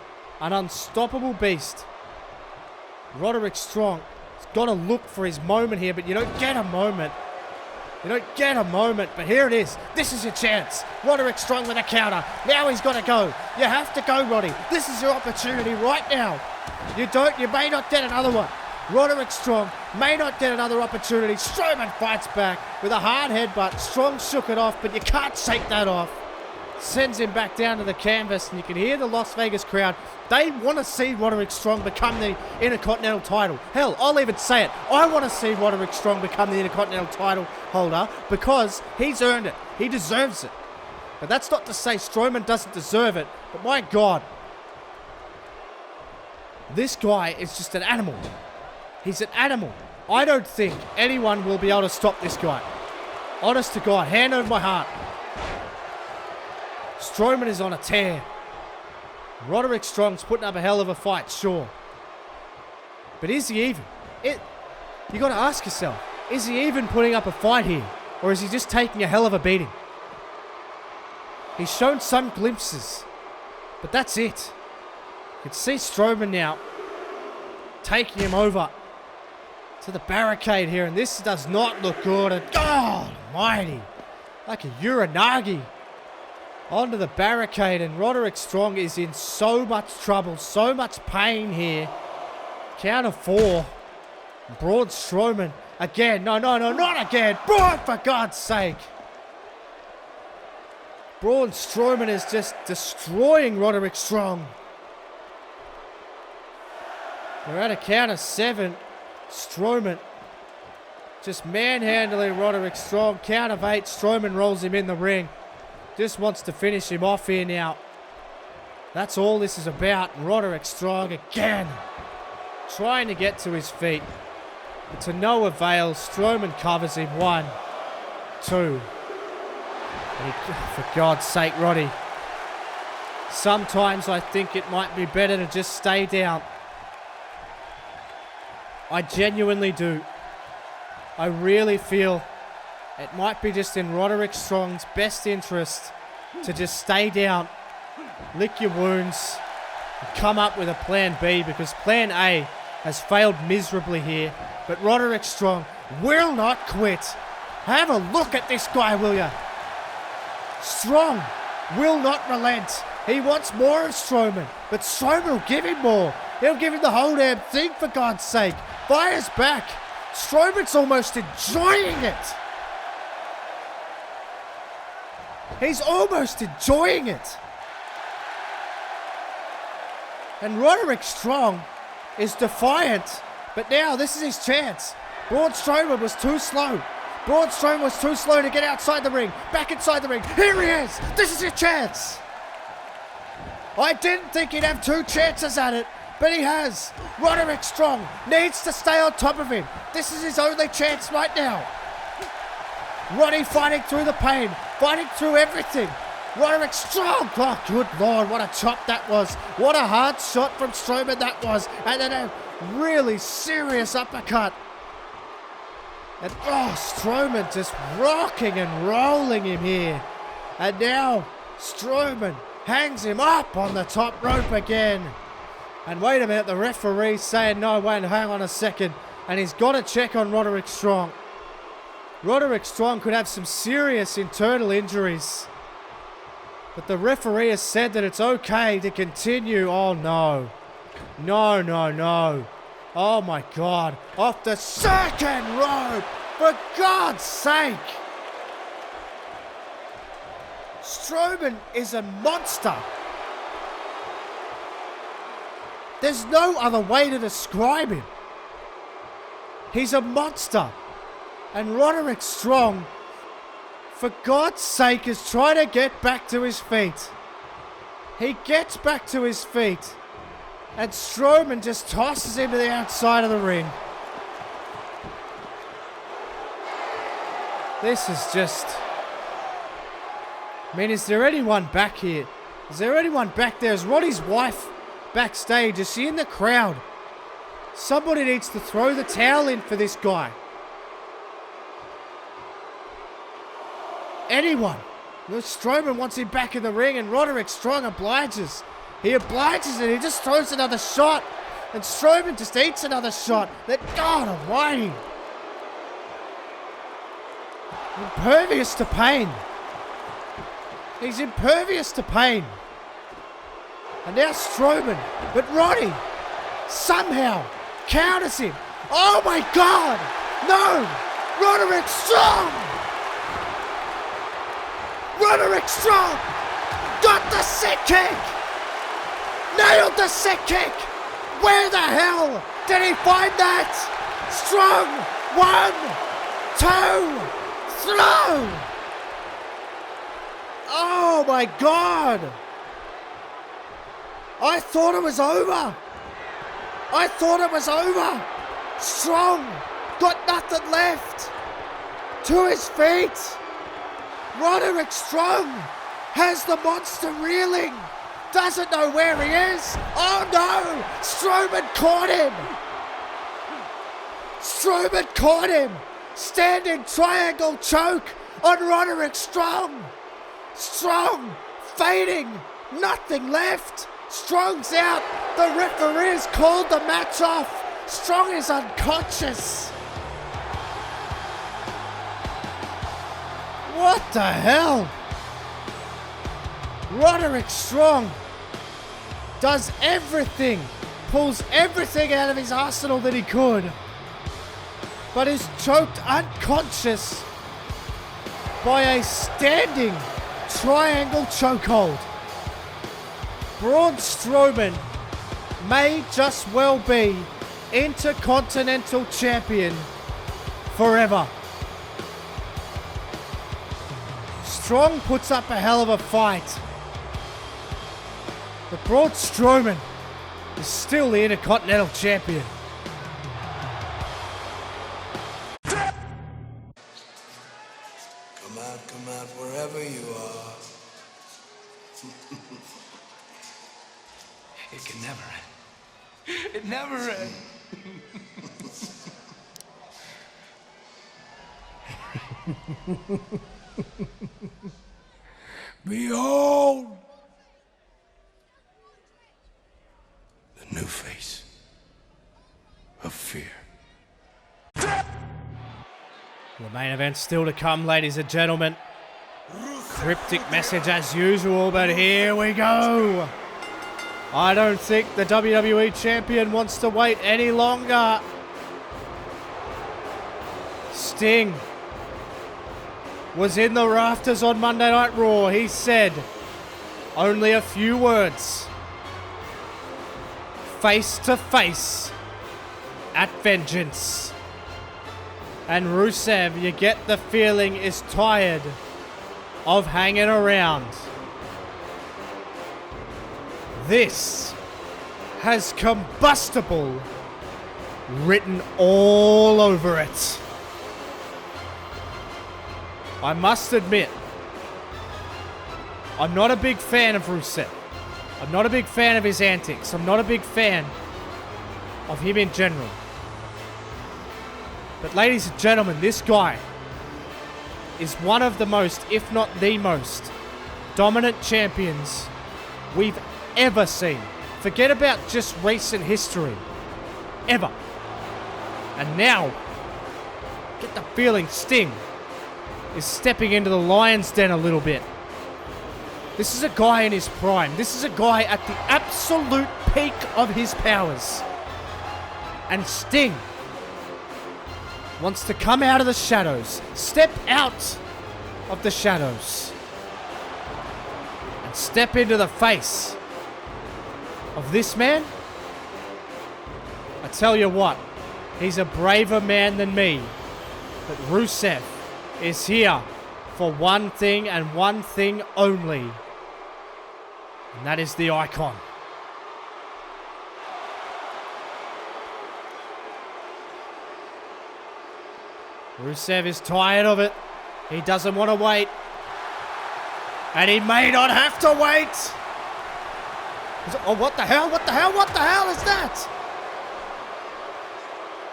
Roderick Strong has got to look for his moment here, but you don't get a moment. But here it is. This is your chance. Roderick Strong with a counter. Now he's got to go. You have to go, Roddy. This is your opportunity right now. You may not get another one. Roderick Strong may not get another opportunity. Strowman fights back with a hard headbutt. Strong shook it off, but you can't shake that off. Sends him back down to the canvas, and you can hear the Las Vegas crowd. They want to see Roderick Strong become the Intercontinental title. Hell, I'll even say it. I want to see Roderick Strong become the Intercontinental title holder because he's earned it. He deserves it. But that's not to say Strowman doesn't deserve it. But my God, this guy is just an animal. He's an animal. I don't think anyone will be able to stop this guy. Honest to God, hand over my heart. Strowman is on a tear. Roderick Strong's putting up a hell of a fight, sure. But is he even? You got to ask yourself, is he even putting up a fight here? Or is he just taking a hell of a beating? He's shown some glimpses, but that's it. You can see Strowman now taking him over to the barricade here, and this does not look good. And God almighty, like a Uranagi. Onto the barricade, and Roderick Strong is in so much trouble, so much pain here. Count of 4. Braun Strowman again. No, not again. Braun, for God's sake. Braun Strowman is just destroying Roderick Strong. We're at a count of 7. Strowman just manhandling Roderick Strong. Count of 8. Strowman rolls him in the ring. Just wants to finish him off here now. That's all this is about. Roderick Strong again trying to get to his feet. But to no avail. Strowman covers him. 1, 2. And for God's sake, Roddy. Sometimes I think it might be better to just stay down. I genuinely do. I really feel it might be just in Roderick Strong's best interest to just stay down, lick your wounds, and come up with a plan B, because plan A has failed miserably here. But Roderick Strong will not quit. Have a look at this guy, will ya? Strong will not relent. He wants more of Strowman, but Strowman will give him more. He'll give him the whole damn thing, for God's sake. Fires back. Strowman's almost enjoying it. He's almost enjoying it. And Roderick Strong is defiant, but now this is his chance. Braun Strowman was too slow. Braun Strowman was too slow to get outside the ring. Back inside the ring. Here he is. This is his chance. I didn't think he'd have two chances at it, but he has. Roderick Strong needs to stay on top of him. This is his only chance right now. Roddy fighting through the pain, fighting through everything. Roderick Strong. Oh, good Lord, what a chop that was. What a hard shot from Strowman that was. And then a really serious uppercut. And Strowman just rocking and rolling him here. And now Strowman hangs him up on the top rope again. And wait a minute, the referee's saying, no, wait, hang on a second. And he's got to check on Roderick Strong. Roderick Strong could have some serious internal injuries. But the referee has said that it's okay to continue. Oh, no. No, no, no. Oh, my God. Off the second rope. For God's sake. Strowman is a monster. There's no other way to describe him. He's a monster. And Roderick Strong, for God's sake, is trying to get back to his feet. He gets back to his feet. And Strowman just tosses him to the outside of the ring. This is just... I mean, is there anyone back here? Is there anyone back there? Is Roddy's wife backstage? Is she in the crowd? Somebody needs to throw the towel in for this guy. Anyone. Strowman wants him back in the ring, and Roderick Strong obliges. He obliges and he just throws another shot. And Strowman just eats another shot. That God almighty. Impervious to pain. He's impervious to pain. And now Strowman, but Roddy somehow counters him. Oh my God! No! Roderick Strong! Roderick Strong got the sick kick! Nailed the sick kick! Where the hell did he find that? Strong! 1, 2, throw! Oh my God! I thought it was over. I thought it was over. Strong got nothing left. To his feet. Roderick Strong has the monster reeling. Doesn't know where he is. Oh no! Strowman caught him. Strowman caught him. Standing triangle choke on Roderick Strong. Strong fading. Nothing left. Strong's out. The referee's called the match off. Strong is unconscious. What the hell? Roderick Strong does everything, pulls everything out of his arsenal that he could, but is choked unconscious by a standing triangle chokehold. Braun Strowman may just well be Intercontinental Champion forever. Strong puts up a hell of a fight, but Braun Strowman is still the Intercontinental Champion. Come out wherever you are. It can never end. It never ends. Behold the new face of fear. The main event still to come, ladies and gentlemen. Cryptic message as usual, but here we go. I don't think the WWE Champion wants to wait any longer. Sting was in the rafters on Monday Night Raw. He said only a few words. Face to face at Vengeance. And Rusev, you get the feeling, is tired of hanging around. This has combustible written all over it. I must admit, I'm not a big fan of Rusev. I'm not a big fan of his antics. I'm not a big fan of him in general. But ladies and gentlemen, this guy is one of the most, if not the most, dominant champions we've ever seen. Forget about just recent history. Ever. And now, get the feeling Sting is stepping into the lion's den a little bit. This is a guy in his prime. This is a guy at the absolute peak of his powers. And Sting wants to come out of the shadows, step out of the shadows, and step into the face of this man. I tell you what, he's a braver man than me. But Rusev is here for one thing and one thing only. And that is the icon. Rusev is tired of it. He doesn't want to wait. And he may not have to wait. Oh, what the hell? What the hell? What the hell is that?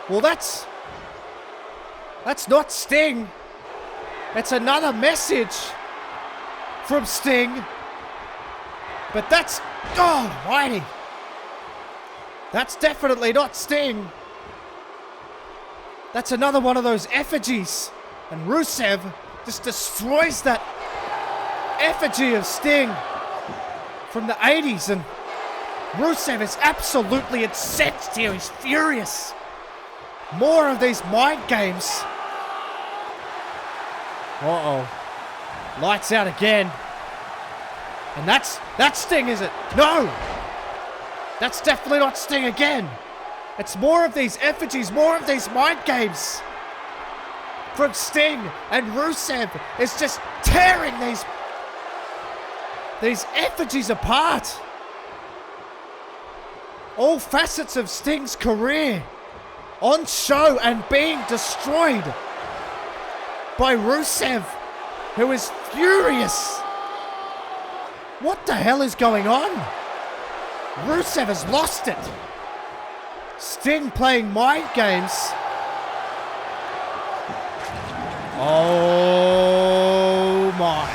Well, that's not Sting. It's another message from Sting. But that's, oh, almighty. That's definitely not Sting. That's another one of those effigies. And Rusev just destroys that effigy of Sting from the 80s. And Rusev is absolutely incensed here. He's furious. More of these mind games. Uh-oh. Lights out again. And that's Sting, is it? No! That's definitely not Sting again. It's more of these effigies, more of these mind games from Sting. And Rusev is just tearing these effigies apart. All facets of Sting's career on show and being destroyed by Rusev, who is furious. What the hell is going on? Rusev has lost it. Sting playing mind games. Oh my.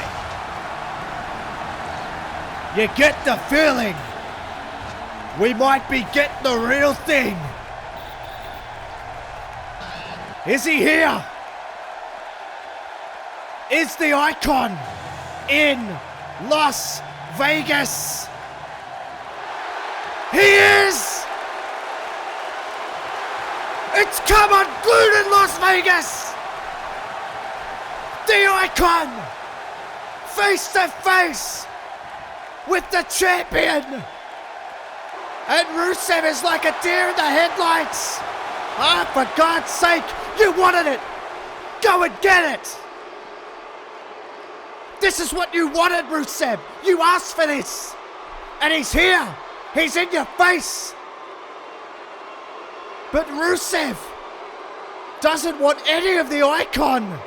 You get the feeling we might be getting the real thing. Is he here? Is the icon in Las Vegas? He is! It's come unglued in Las Vegas! The icon! Face to face with the champion! And Rusev is like a deer in the headlights! Ah, for God's sake, you wanted it! Go and get it! This is what you wanted, Rusev! You asked for this! And he's here! He's in your face! But Rusev doesn't want any of the icon.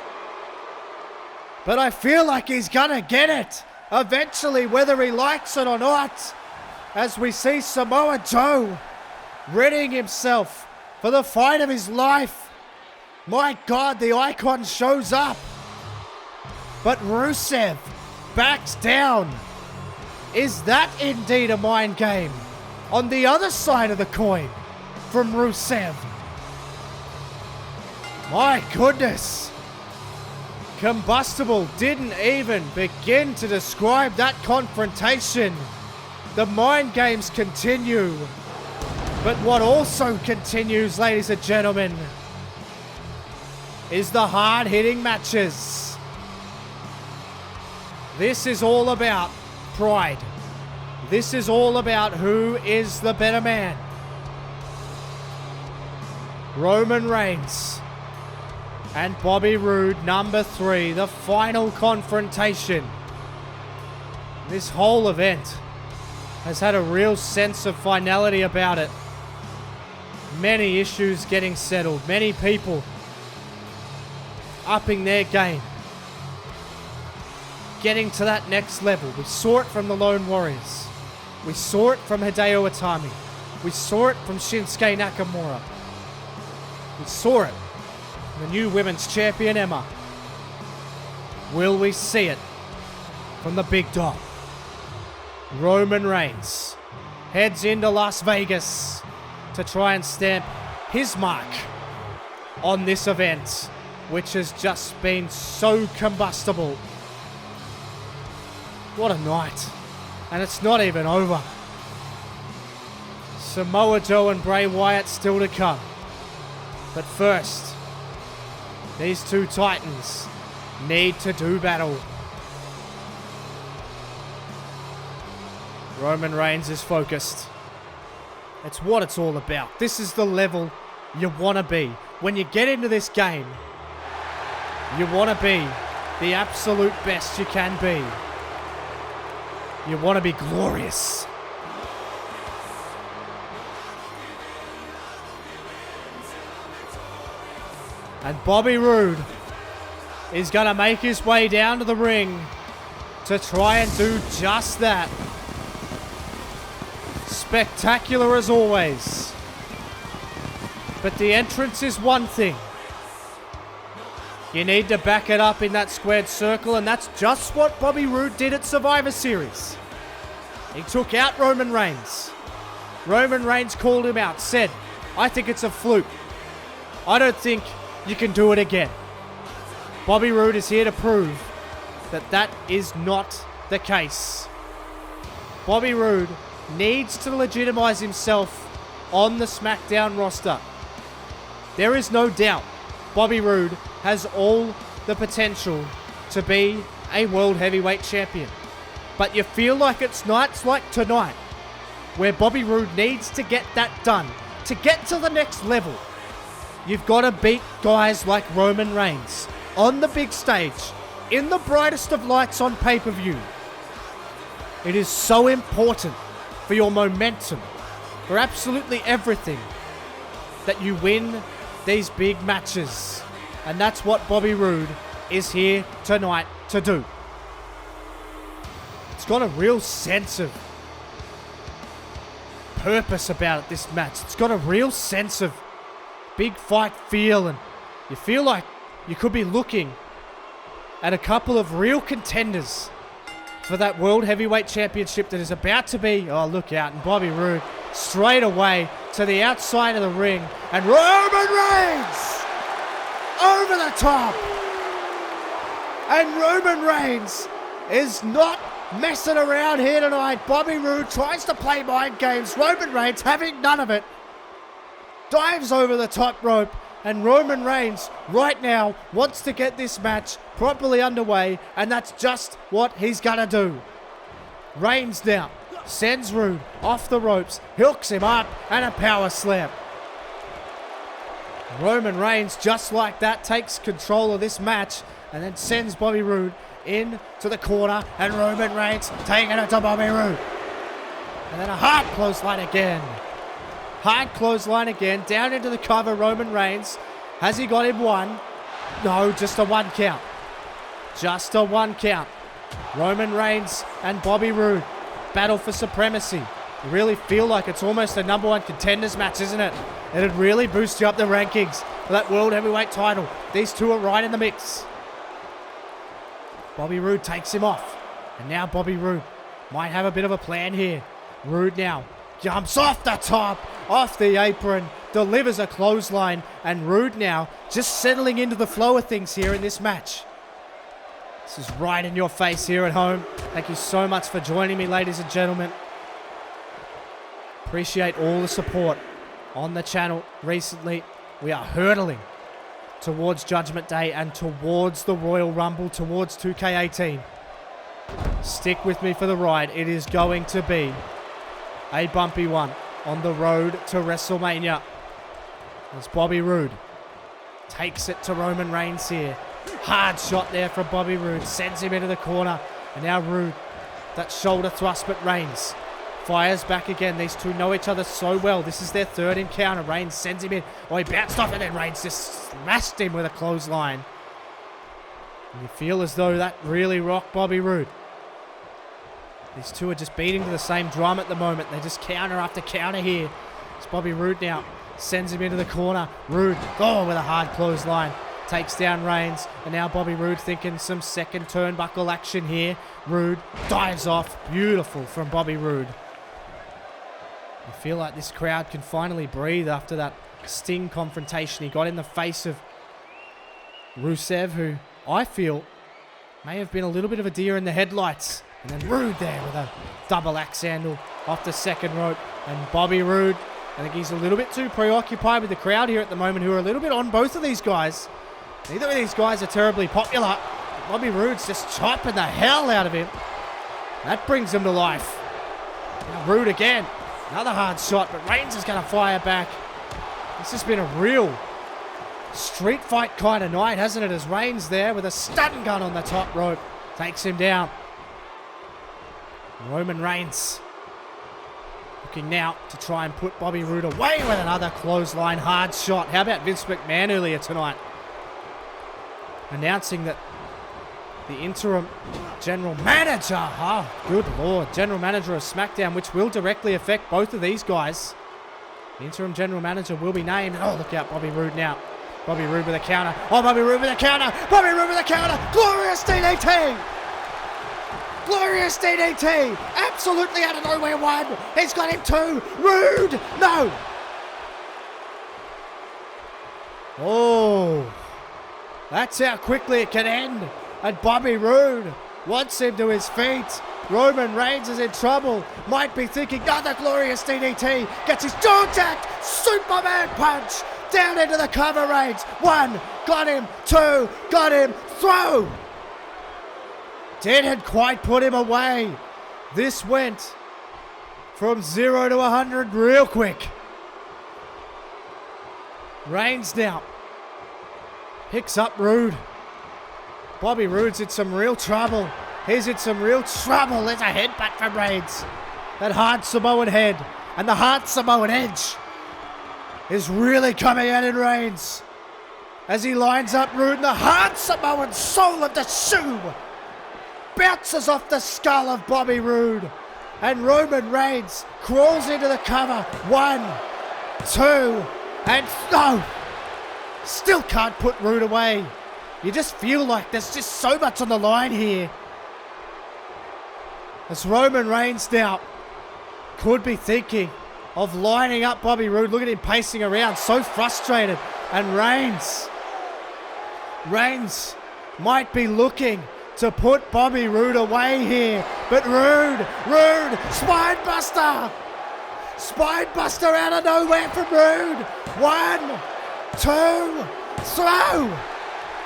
But I feel like he's gonna get it eventually, whether he likes it or not. As we see Samoa Joe readying himself for the fight of his life. My God, the icon shows up. But Rusev backs down. Is that indeed a mind game? On the other side of the coin from Rusev. My goodness. Combustible didn't even begin to describe that confrontation. The mind games continue. But what also continues, ladies and gentlemen, is the hard-hitting matches. This is all about pride. This is all about who is the better man. Roman Reigns and Bobby Roode, number 3, the final confrontation. This whole event has had a real sense of finality about it. Many issues getting settled, many people upping their game, getting to that next level. We saw it from the Lone Warriors. We saw it from Hideo Itami. We saw it from Shinsuke Nakamura. We saw it from the new women's champion, Emma. Will we see it from the big dog? Roman Reigns heads into Las Vegas to try and stamp his mark on this event, which has just been so combustible. What a night. And it's not even over. Samoa Joe and Bray Wyatt still to come. But first, these two titans need to do battle. Roman Reigns is focused. It's what it's all about. This is the level you want to be. When you get into this game, you want to be the absolute best you can be. You want to be glorious. And Bobby Roode is going to make his way down to the ring to try and do just that. Spectacular as always. But the entrance is one thing. You need to back it up in that squared circle, and that's just what Bobby Roode did at Survivor Series. He took out Roman Reigns. Roman Reigns called him out, said, "I think it's a fluke. I don't think you can do it again." Bobby Roode is here to prove that that is not the case. Bobby Roode needs to legitimize himself on the SmackDown roster. There is no doubt Bobby Roode has all the potential to be a World Heavyweight Champion. But you feel like it's nights like tonight where Bobby Roode needs to get that done. To get to the next level, you've got to beat guys like Roman Reigns on the big stage, in the brightest of lights on pay-per-view. It is so important for your momentum, for absolutely everything, that you win these big matches. And that's what Bobby Roode is here tonight to do. It's got a real sense of purpose about it, this match. It's got a real sense of big fight feel, and you feel like you could be looking at a couple of real contenders for that World Heavyweight Championship that is about to be, oh, look out, and Bobby Roode straight away to the outside of the ring, and Roman Reigns over the top. And Roman Reigns is not messing around here tonight. Bobby Roode tries to play mind games. Roman Reigns, having none of it, dives over the top rope, and Roman Reigns right now wants to get this match properly underway, and that's just what he's gonna do. Reigns now sends Roode off the ropes, hooks him up, and a power slam. Roman Reigns, just like that, takes control of this match and then sends Bobby Roode into the corner, and Roman Reigns taking it to Bobby Roode. And then a hard clothesline again. Hard clothesline again, down into the cover, Roman Reigns. Has he got him one? No, just a 1 count. Just a 1 count. Roman Reigns and Bobby Roode battle for supremacy. You really feel like it's almost a number 1 contenders match, isn't it? It'd really boost you up the rankings for that World Heavyweight title. These two are right in the mix. Bobby Roode takes him off. And now Bobby Roode might have a bit of a plan here. Roode now jumps off the top, off the apron, delivers a clothesline, and Roode now just settling into the flow of things here in this match. This is right in your face here at home. Thank you so much for joining me, ladies and gentlemen. Appreciate all the support on the channel recently. We are hurtling towards Judgment Day and towards the Royal Rumble, towards 2K18. Stick with me for the ride. It is going to be a bumpy one on the road to WrestleMania. As Bobby Roode takes it to Roman Reigns here. Hard shot there from Bobby Roode. Sends him into the corner. And now Roode, that shoulder thrust, but Reigns fires back again. These two know each other so well. This is their third encounter. Reigns sends him in. Oh, he bounced off, and then Reigns just smashed him with a clothesline. And you feel as though that really rocked Bobby Roode. These two are just beating to the same drum at the moment. They just counter after counter here. It's Bobby Roode now. Sends him into the corner. Roode, oh, with a hard clothesline. Takes down Reigns. And now Bobby Roode thinking some second turnbuckle action here. Roode dives off. Beautiful from Bobby Roode. I feel like this crowd can finally breathe after that Sting confrontation he got in the face of Rusev, who I feel may have been a little bit of a deer in the headlights. And then Roode there with a double axe handle off the second rope. And Bobby Roode, I think he's a little bit too preoccupied with the crowd here at the moment, who are a little bit on both of these guys. Neither of these guys are terribly popular. Bobby Roode's just chopping the hell out of him. That brings him to life. Now Roode again. Another hard shot, but Reigns is going to fire back. This has been a real street fight kind of night, hasn't it? As Reigns there with a stun gun on the top rope takes him down. Roman Reigns looking now to try and put Bobby Roode away with another clothesline hard shot. How about Vince McMahon earlier tonight announcing that the interim general manager, oh good lord, general manager of SmackDown, which will directly affect both of these guys. The interim general manager will be named. Oh, look out, Bobby Roode now. Bobby Roode with a counter. Oh, Bobby Roode with a counter. Bobby Roode with a counter. Glorious DDT. Glorious DDT. Absolutely out of nowhere one. He's got him two. Roode. No. Oh. That's how quickly it can end. And Bobby Roode wants him to his feet. Roman Reigns is in trouble. Might be thinking another glorious DDT. Gets his jaw jacked. Superman punch. Down into the cover, Reigns. One. Got him. Two. Got him. Throw. Didn't quite put him away. This went from 0 to 100 real quick. Reigns now picks up Roode. Bobby Roode's in some real trouble. He's in some real trouble. There's a headbutt from Reigns. That hard Samoan head and the hard Samoan edge is really coming out in Reigns as he lines up Roode, and the hard Samoan sole of the shoe bounces off the skull of Bobby Roode, and Roman Reigns crawls into the cover. 1, 2, and no! Still can't put Roode away. You just feel like there's just so much on the line here. As Roman Reigns now could be thinking of lining up Bobby Roode. Look at him pacing around, so frustrated. And Reigns might be looking to put Bobby Roode away here. But Roode, Spinebuster! Spinebuster out of nowhere from Roode. 1, 2, throw!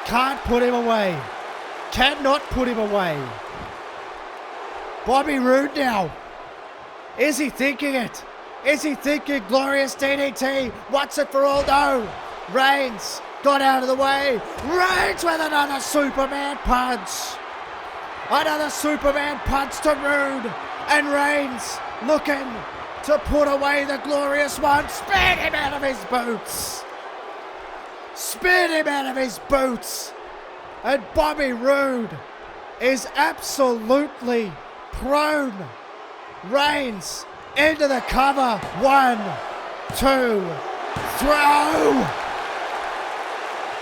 Can't put him away. Cannot put him away. Bobby Roode now. Is he thinking it? Is he thinking glorious DDT? What's it for all? No. Reigns got out of the way. Reigns with another Superman punch. Another Superman punch to Roode. And Reigns looking to put away the glorious one. Spin him out of his boots. Spin him out of his boots. And Bobby Roode is absolutely prone. Reigns into the cover. 1, 2, throw.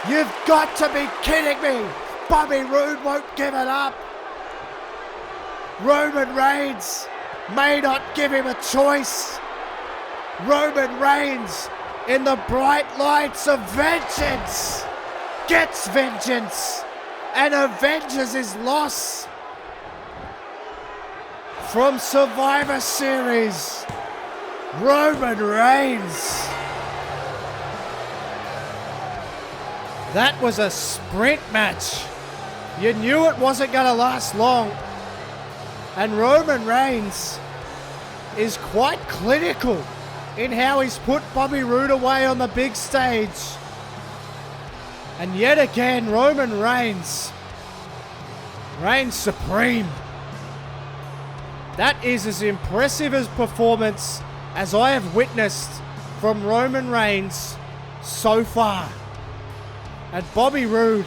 You've got to be kidding me. Bobby Roode won't give it up. Roman Reigns may not give him a choice. Roman Reigns, in the bright lights of vengeance, gets vengeance and avenges his loss from Survivor Series. Roman Reigns. That was a sprint match. You knew it wasn't going to last long. And Roman Reigns is quite clinical in how he's put Bobby Roode away on the big stage. And yet again, Roman Reigns reigns supreme. That is as impressive a performance as I have witnessed from Roman Reigns so far. And Bobby Roode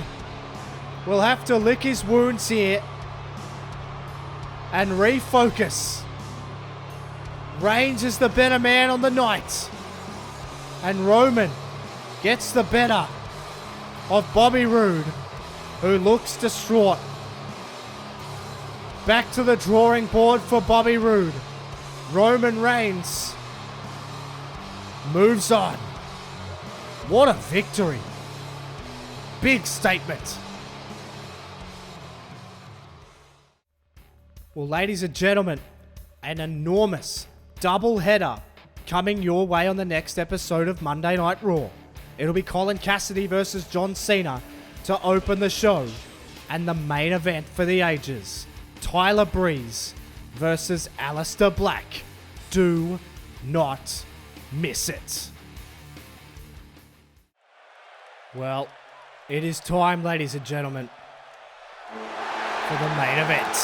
will have to lick his wounds here and refocus. Reigns is the better man on the night. And Roman gets the better of Bobby Roode, who looks distraught. Back to the drawing board for Bobby Roode. Roman Reigns moves on. What a victory. Big statement. Well, ladies and gentlemen, an enormous double header coming your way on the next episode of Monday Night Raw. It'll be Colin Cassidy versus John Cena to open the show. And the main event for the ages, Tyler Breeze versus Aleister Black. Do not miss it. Well, it is time, ladies and gentlemen, for the main event.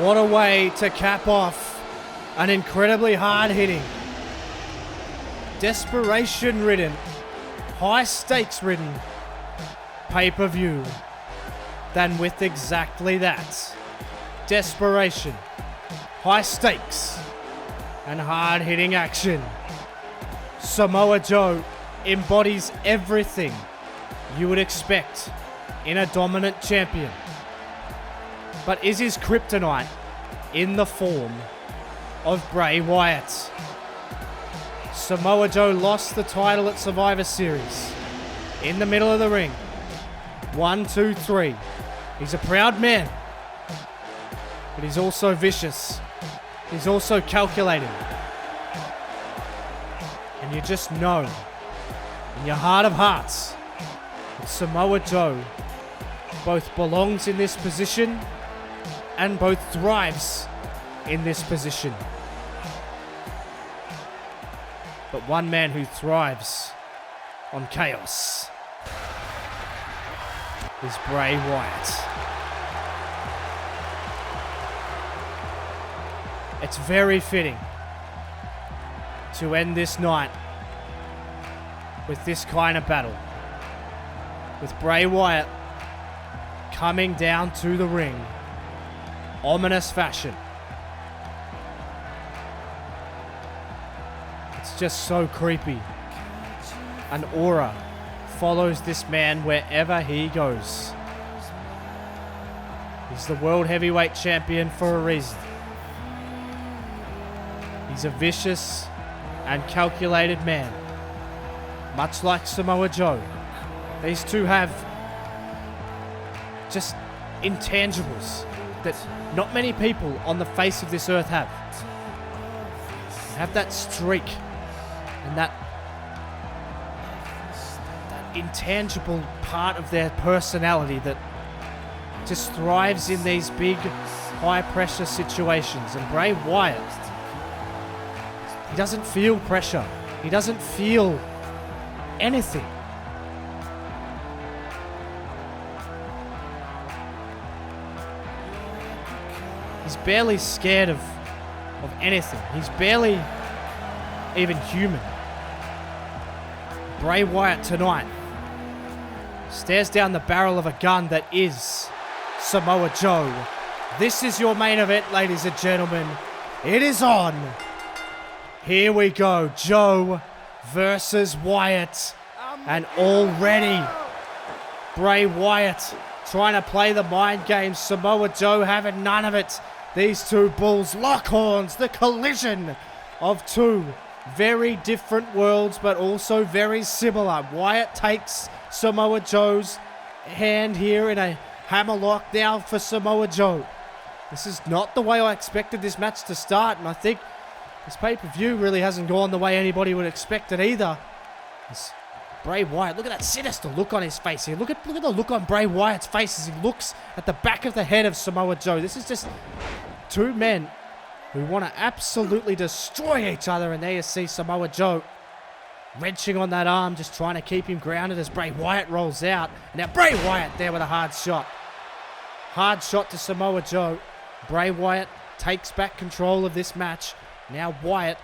What a way to cap off an incredibly hard-hitting, desperation-ridden, high-stakes-ridden pay-per-view than with exactly that. Desperation, high stakes, and hard-hitting action. Samoa Joe embodies everything you would expect in a dominant champion. But is his kryptonite in the form of Bray Wyatt? Samoa Joe lost the title at Survivor Series. In the middle of the ring. 1, 2, 3. He's a proud man. But he's also vicious. He's also calculating. And you just know, in your heart of hearts, that Samoa Joe both belongs in this position and both thrives in this position. But one man who thrives on chaos is Bray Wyatt. It's very fitting to end this night with this kind of battle. With Bray Wyatt coming down to the ring. Ominous fashion. It's just so creepy. An aura follows this man wherever he goes. He's the World Heavyweight Champion for a reason. He's a vicious and calculated man. Much like Samoa Joe. These two have just intangibles that not many people on the face of this earth have. They have that streak and that intangible part of their personality that just thrives in these big, high-pressure situations. And Bray Wyatt, he doesn't feel pressure. He doesn't feel anything. He's barely scared of anything. He's barely even human. Bray Wyatt tonight stares down the barrel of a gun that is Samoa Joe. This is your main event, ladies and gentlemen. It is on. Here we go. Joe versus Wyatt. And already Bray Wyatt trying to play the mind game. Samoa Joe having none of it. These two bulls lock horns. The collision of two very different worlds, but also very similar. Wyatt takes Samoa Joe's hand here in a hammerlock now for Samoa Joe. This is not the way I expected this match to start, and I think this pay-per-view really hasn't gone the way anybody would expect it either. This Bray Wyatt, look at that sinister look on his face here. Look at the look on Bray Wyatt's face as he looks at the back of the head of Samoa Joe. This is just two men who want to absolutely destroy each other, and there you see Samoa Joe wrenching on that arm, just trying to keep him grounded as Bray Wyatt rolls out. And now Bray Wyatt there with a hard shot. Hard shot to Samoa Joe. Bray Wyatt takes back control of this match. Now Wyatt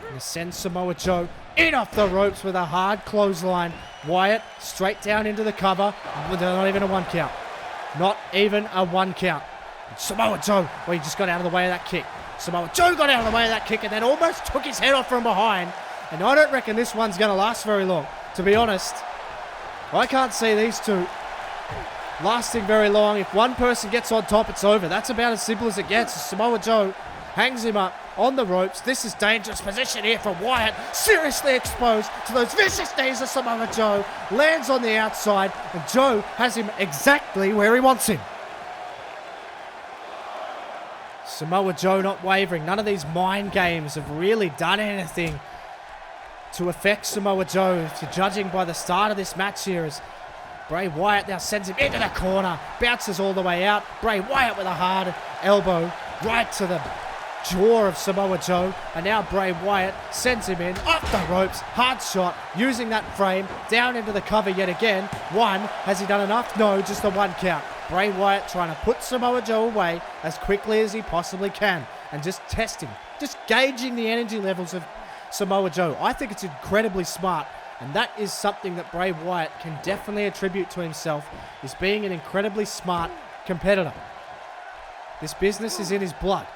going to send Samoa Joe in off the ropes with a hard clothesline. Wyatt straight down into the cover. Not even a 1 count. Not even a 1 count. Samoa Joe, well, he just got out of the way of that kick. Samoa Joe got out of the way of that kick and then almost took his head off from behind. And I don't reckon this one's going to last very long. To be honest, I can't see these two lasting very long. If one person gets on top, it's over. That's about as simple as it gets. Samoa Joe hangs him up on the ropes. This is dangerous position here for Wyatt. Seriously exposed to those vicious knees of Samoa Joe. Lands on the outside, and Joe has him exactly where he wants him. Samoa Joe not wavering. None of these mind games have really done anything to affect Samoa Joe, if you're judging by the start of this match here, as Bray Wyatt now sends him into the corner, bounces all the way out. Bray Wyatt with a hard elbow right to the jaw of Samoa Joe, and now Bray Wyatt sends him in off the ropes, hard shot, using that frame down into the cover yet again. One, has he done enough? No, just the 1 count. Bray Wyatt trying to put Samoa Joe away as quickly as he possibly can, and just testing, just gauging the energy levels of Samoa Joe. I think it's incredibly smart, and that is something that Bray Wyatt can definitely attribute to himself, is being an incredibly smart competitor. This business is in his blood.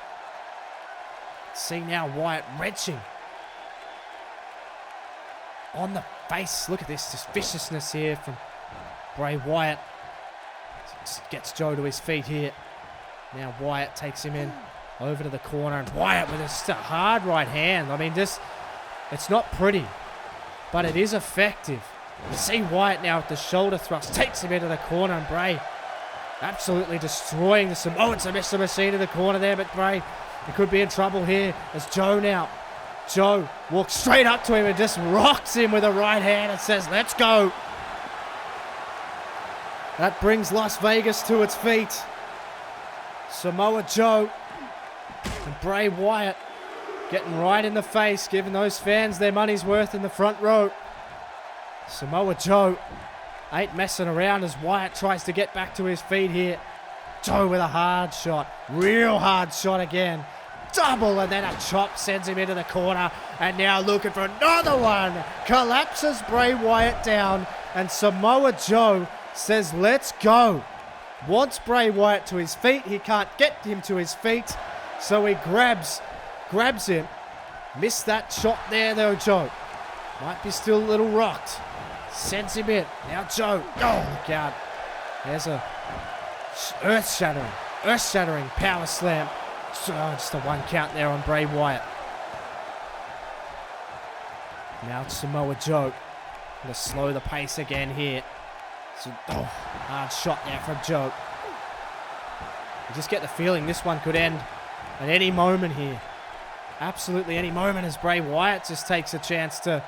See now Wyatt wrenching on the face. Look at this, just viciousness here from Bray Wyatt. Just gets Joe to his feet here. Now Wyatt takes him in over to the corner, and Wyatt with just a hard right hand. I mean, just, it's not pretty, but it is effective. You see Wyatt now with the shoulder thrust, takes him into the corner, and Bray absolutely destroying the Samoan submission machine in the corner there, but Bray, he could be in trouble here as Joe walks straight up to him and just rocks him with a right hand and says, "Let's go." That brings Las Vegas to its feet. Samoa Joe and Bray Wyatt getting right in the face, giving those fans their money's worth in the front row. Samoa Joe ain't messing around as Wyatt tries to get back to his feet here. Joe with a hard shot, real hard shot again. Double, and then a chop sends him into the corner, and now looking for another one. Collapses Bray Wyatt down, and Samoa Joe says, "Let's go." Wants Bray Wyatt to his feet. He can't get him to his feet, so he grabs him. Missed that shot there though, Joe. Might be still a little rocked. Sends him in. Now Joe. Oh, look out. There's a earth-shattering power slam. So just a 1 count there on Bray Wyatt. Now it's Samoa Joe. Going to slow the pace again here. So, hard shot there from Joe. You just get the feeling this one could end at any moment here. Absolutely any moment, as Bray Wyatt just takes a chance to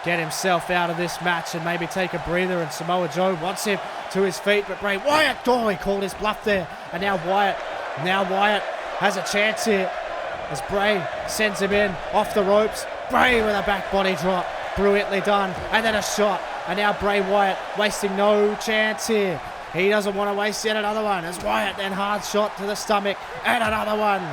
get himself out of this match and maybe take a breather, and Samoa Joe wants him to his feet, but Bray Wyatt, he called his bluff there, and now Wyatt has a chance here as Bray sends him in off the ropes. Bray with a back body drop, brilliantly done, and then a shot, and now Bray Wyatt wasting no chance here. He doesn't want to waste yet another one, as Wyatt then hard shot to the stomach, and another one.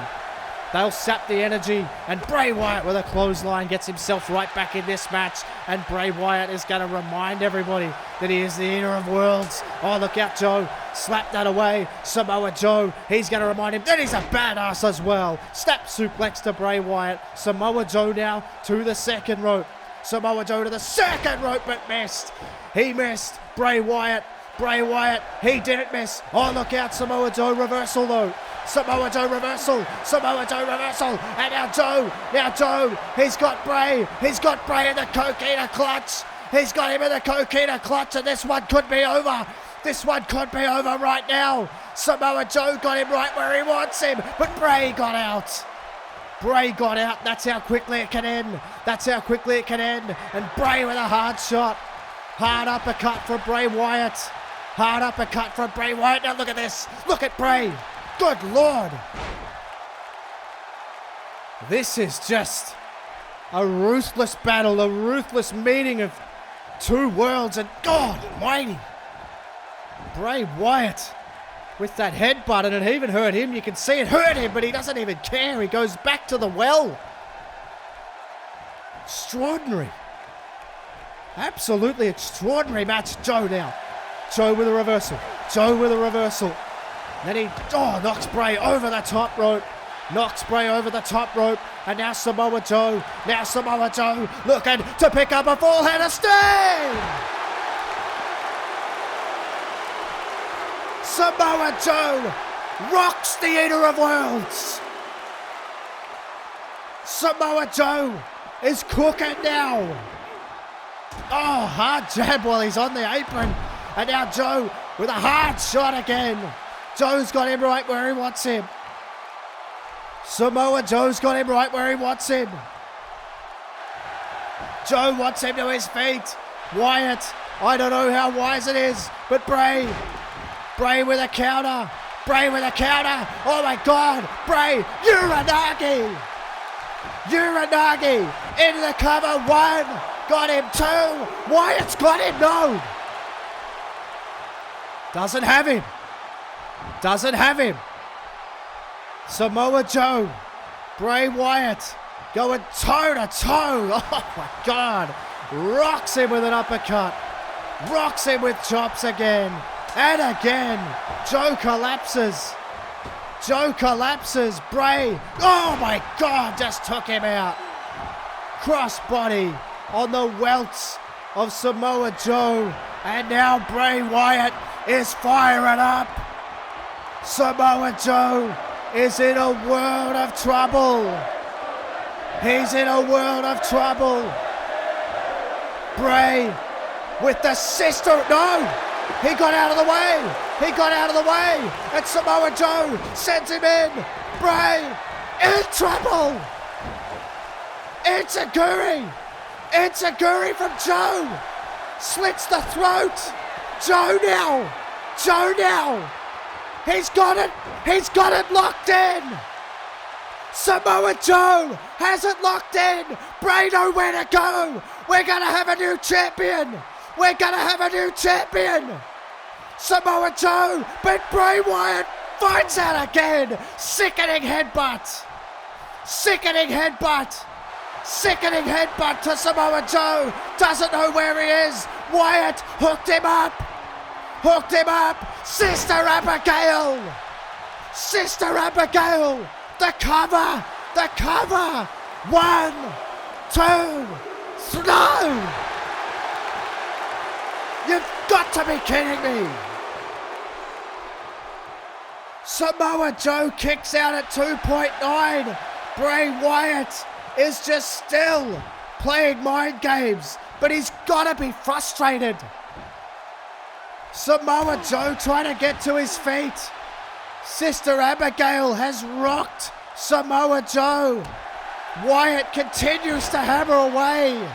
They'll sap the energy, and Bray Wyatt with a clothesline gets himself right back in this match, and Bray Wyatt is going to remind everybody that he is the eater of worlds. Oh, look out, Joe. Slap that away. Samoa Joe, he's going to remind him that he's a badass as well. Snap suplex to Bray Wyatt. Samoa Joe now to the second rope. Samoa Joe to the second rope, but missed. He missed. Bray Wyatt, he didn't miss. Oh, look out, Samoa Joe reversal though. Samoa Joe reversal, and now Joe, he's got Bray in the coquina clutch, He's got him in the coquina clutch, and this one could be over. This one could be over right now. Samoa Joe got him right where he wants him, but Bray got out. Bray got out. That's how quickly it can end. That's how quickly it can end. And Bray with a hard shot. Hard uppercut for Bray Wyatt. Hard uppercut for Bray Wyatt. Now look at this. Look at Bray. Good Lord. This is just a ruthless battle, a ruthless meeting of two worlds, and God almighty. Bray Wyatt with that headbutt, and it even hurt him. You can see it hurt him, but he doesn't even care. He goes back to the well. Extraordinary. Absolutely extraordinary match. Joe now. Joe with a reversal. Joe with a reversal. Then he knocks Bray over the top rope. Knocks Bray over the top rope. And now Samoa Joe. Now Samoa Joe looking to pick up a full head of steam. Samoa Joe rocks the Eater of Worlds. Samoa Joe is cooking now. Oh, hard jab while he's on the apron. And now Joe with a hard shot again. Joe's got him right where he wants him. Samoa Joe's got him right where he wants him. Joe wants him to his feet. Wyatt, I don't know how wise it is, but Bray with a counter. Bray with a counter. Oh my God. Bray, Uranagi. Uranagi into the cover. 1. Got him 2. Wyatt's got him. No. Doesn't have him. Doesn't have him. Samoa Joe. Bray Wyatt going toe to toe. Oh my God. Rocks him with an uppercut. Rocks him with chops again. And again. Joe collapses. Joe collapses. Bray. Oh my God. Just took him out. Crossbody on the welts of Samoa Joe. And now Bray Wyatt is firing up. Samoa Joe is in a world of trouble. He's in a world of trouble. Bray with the sister. No! He got out of the way. He got out of the way. And Samoa Joe sends him in. Bray in trouble. It's a Guri. It's a Guri from Joe. Slits the throat. Joe now. Joe now. He's got it. He's got it locked in. Samoa Joe has it locked in. Bray nowhere to go. We're going to have a new champion. We're going to have a new champion. Samoa Joe, but Bray Wyatt finds out again. Sickening headbutt. Sickening headbutt. Sickening headbutt to Samoa Joe. Doesn't know where he is. Wyatt hooked him up. Hooked him up. Sister Abigail. Sister Abigail. The cover. The cover. 1, 2, 3. No. You've got to be kidding me. Samoa Joe kicks out at 2.9. Bray Wyatt is just still playing mind games, but he's got to be frustrated. Samoa Joe trying to get to his feet. Sister Abigail has rocked Samoa Joe. Wyatt continues to hammer away.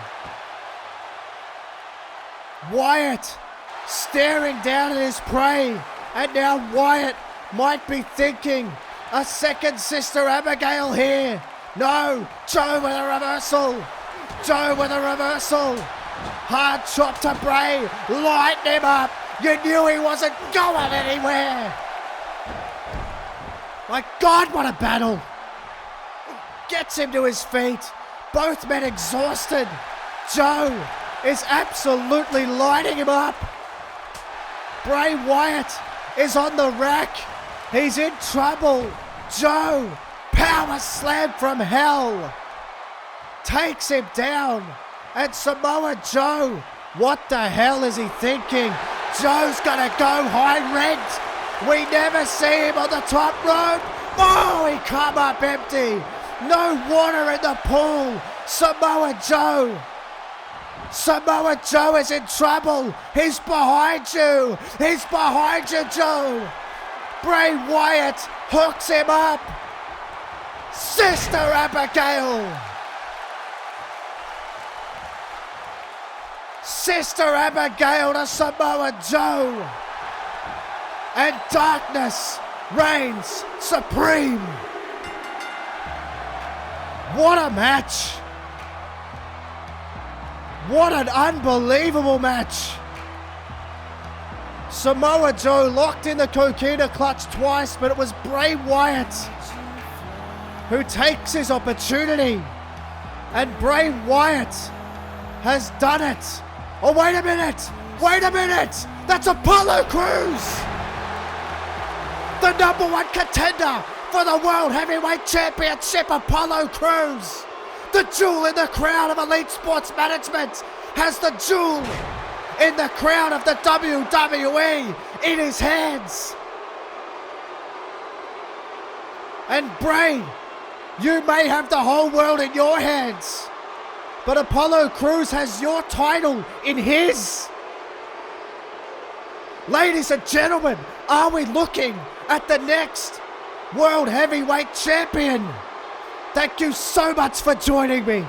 Wyatt staring down at his prey, and now Wyatt might be thinking a second Sister Abigail here. No, Joe with a reversal. Joe with a reversal. Hard chop to Bray. Lighten him up. You knew he wasn't going anywhere. My God, what a battle. Gets him to his feet. Both men exhausted. Joe is absolutely lighting him up. Bray Wyatt is on the rack. He's in trouble. Joe, power slam from hell. Takes him down. And Samoa Joe, what the hell is he thinking? Joe's gonna go high rent. We never see him on the top rope. Oh, he come up empty. No water in the pool. Samoa Joe Samoa Joe is in trouble. He's behind you. He's behind you, Joe. Bray Wyatt hooks him up. Sister Abigail. Sister Abigail to Samoa Joe. And darkness reigns supreme. What a match. What an unbelievable match. Samoa Joe locked in the coquina clutch twice, but it was Bray Wyatt who takes his opportunity. And Bray Wyatt has done it. Oh, wait a minute. Wait a minute. That's Apollo Crews. The #1 contender for the World Heavyweight Championship, Apollo Crews. The jewel in the crown of Elite Sports Management has the jewel in the crown of the WWE in his hands. And Bray, you may have the whole world in your hands, but Apollo Crews has your title in his. Ladies and gentlemen, are we looking at the next World Heavyweight Champion? Thank you so much for joining me.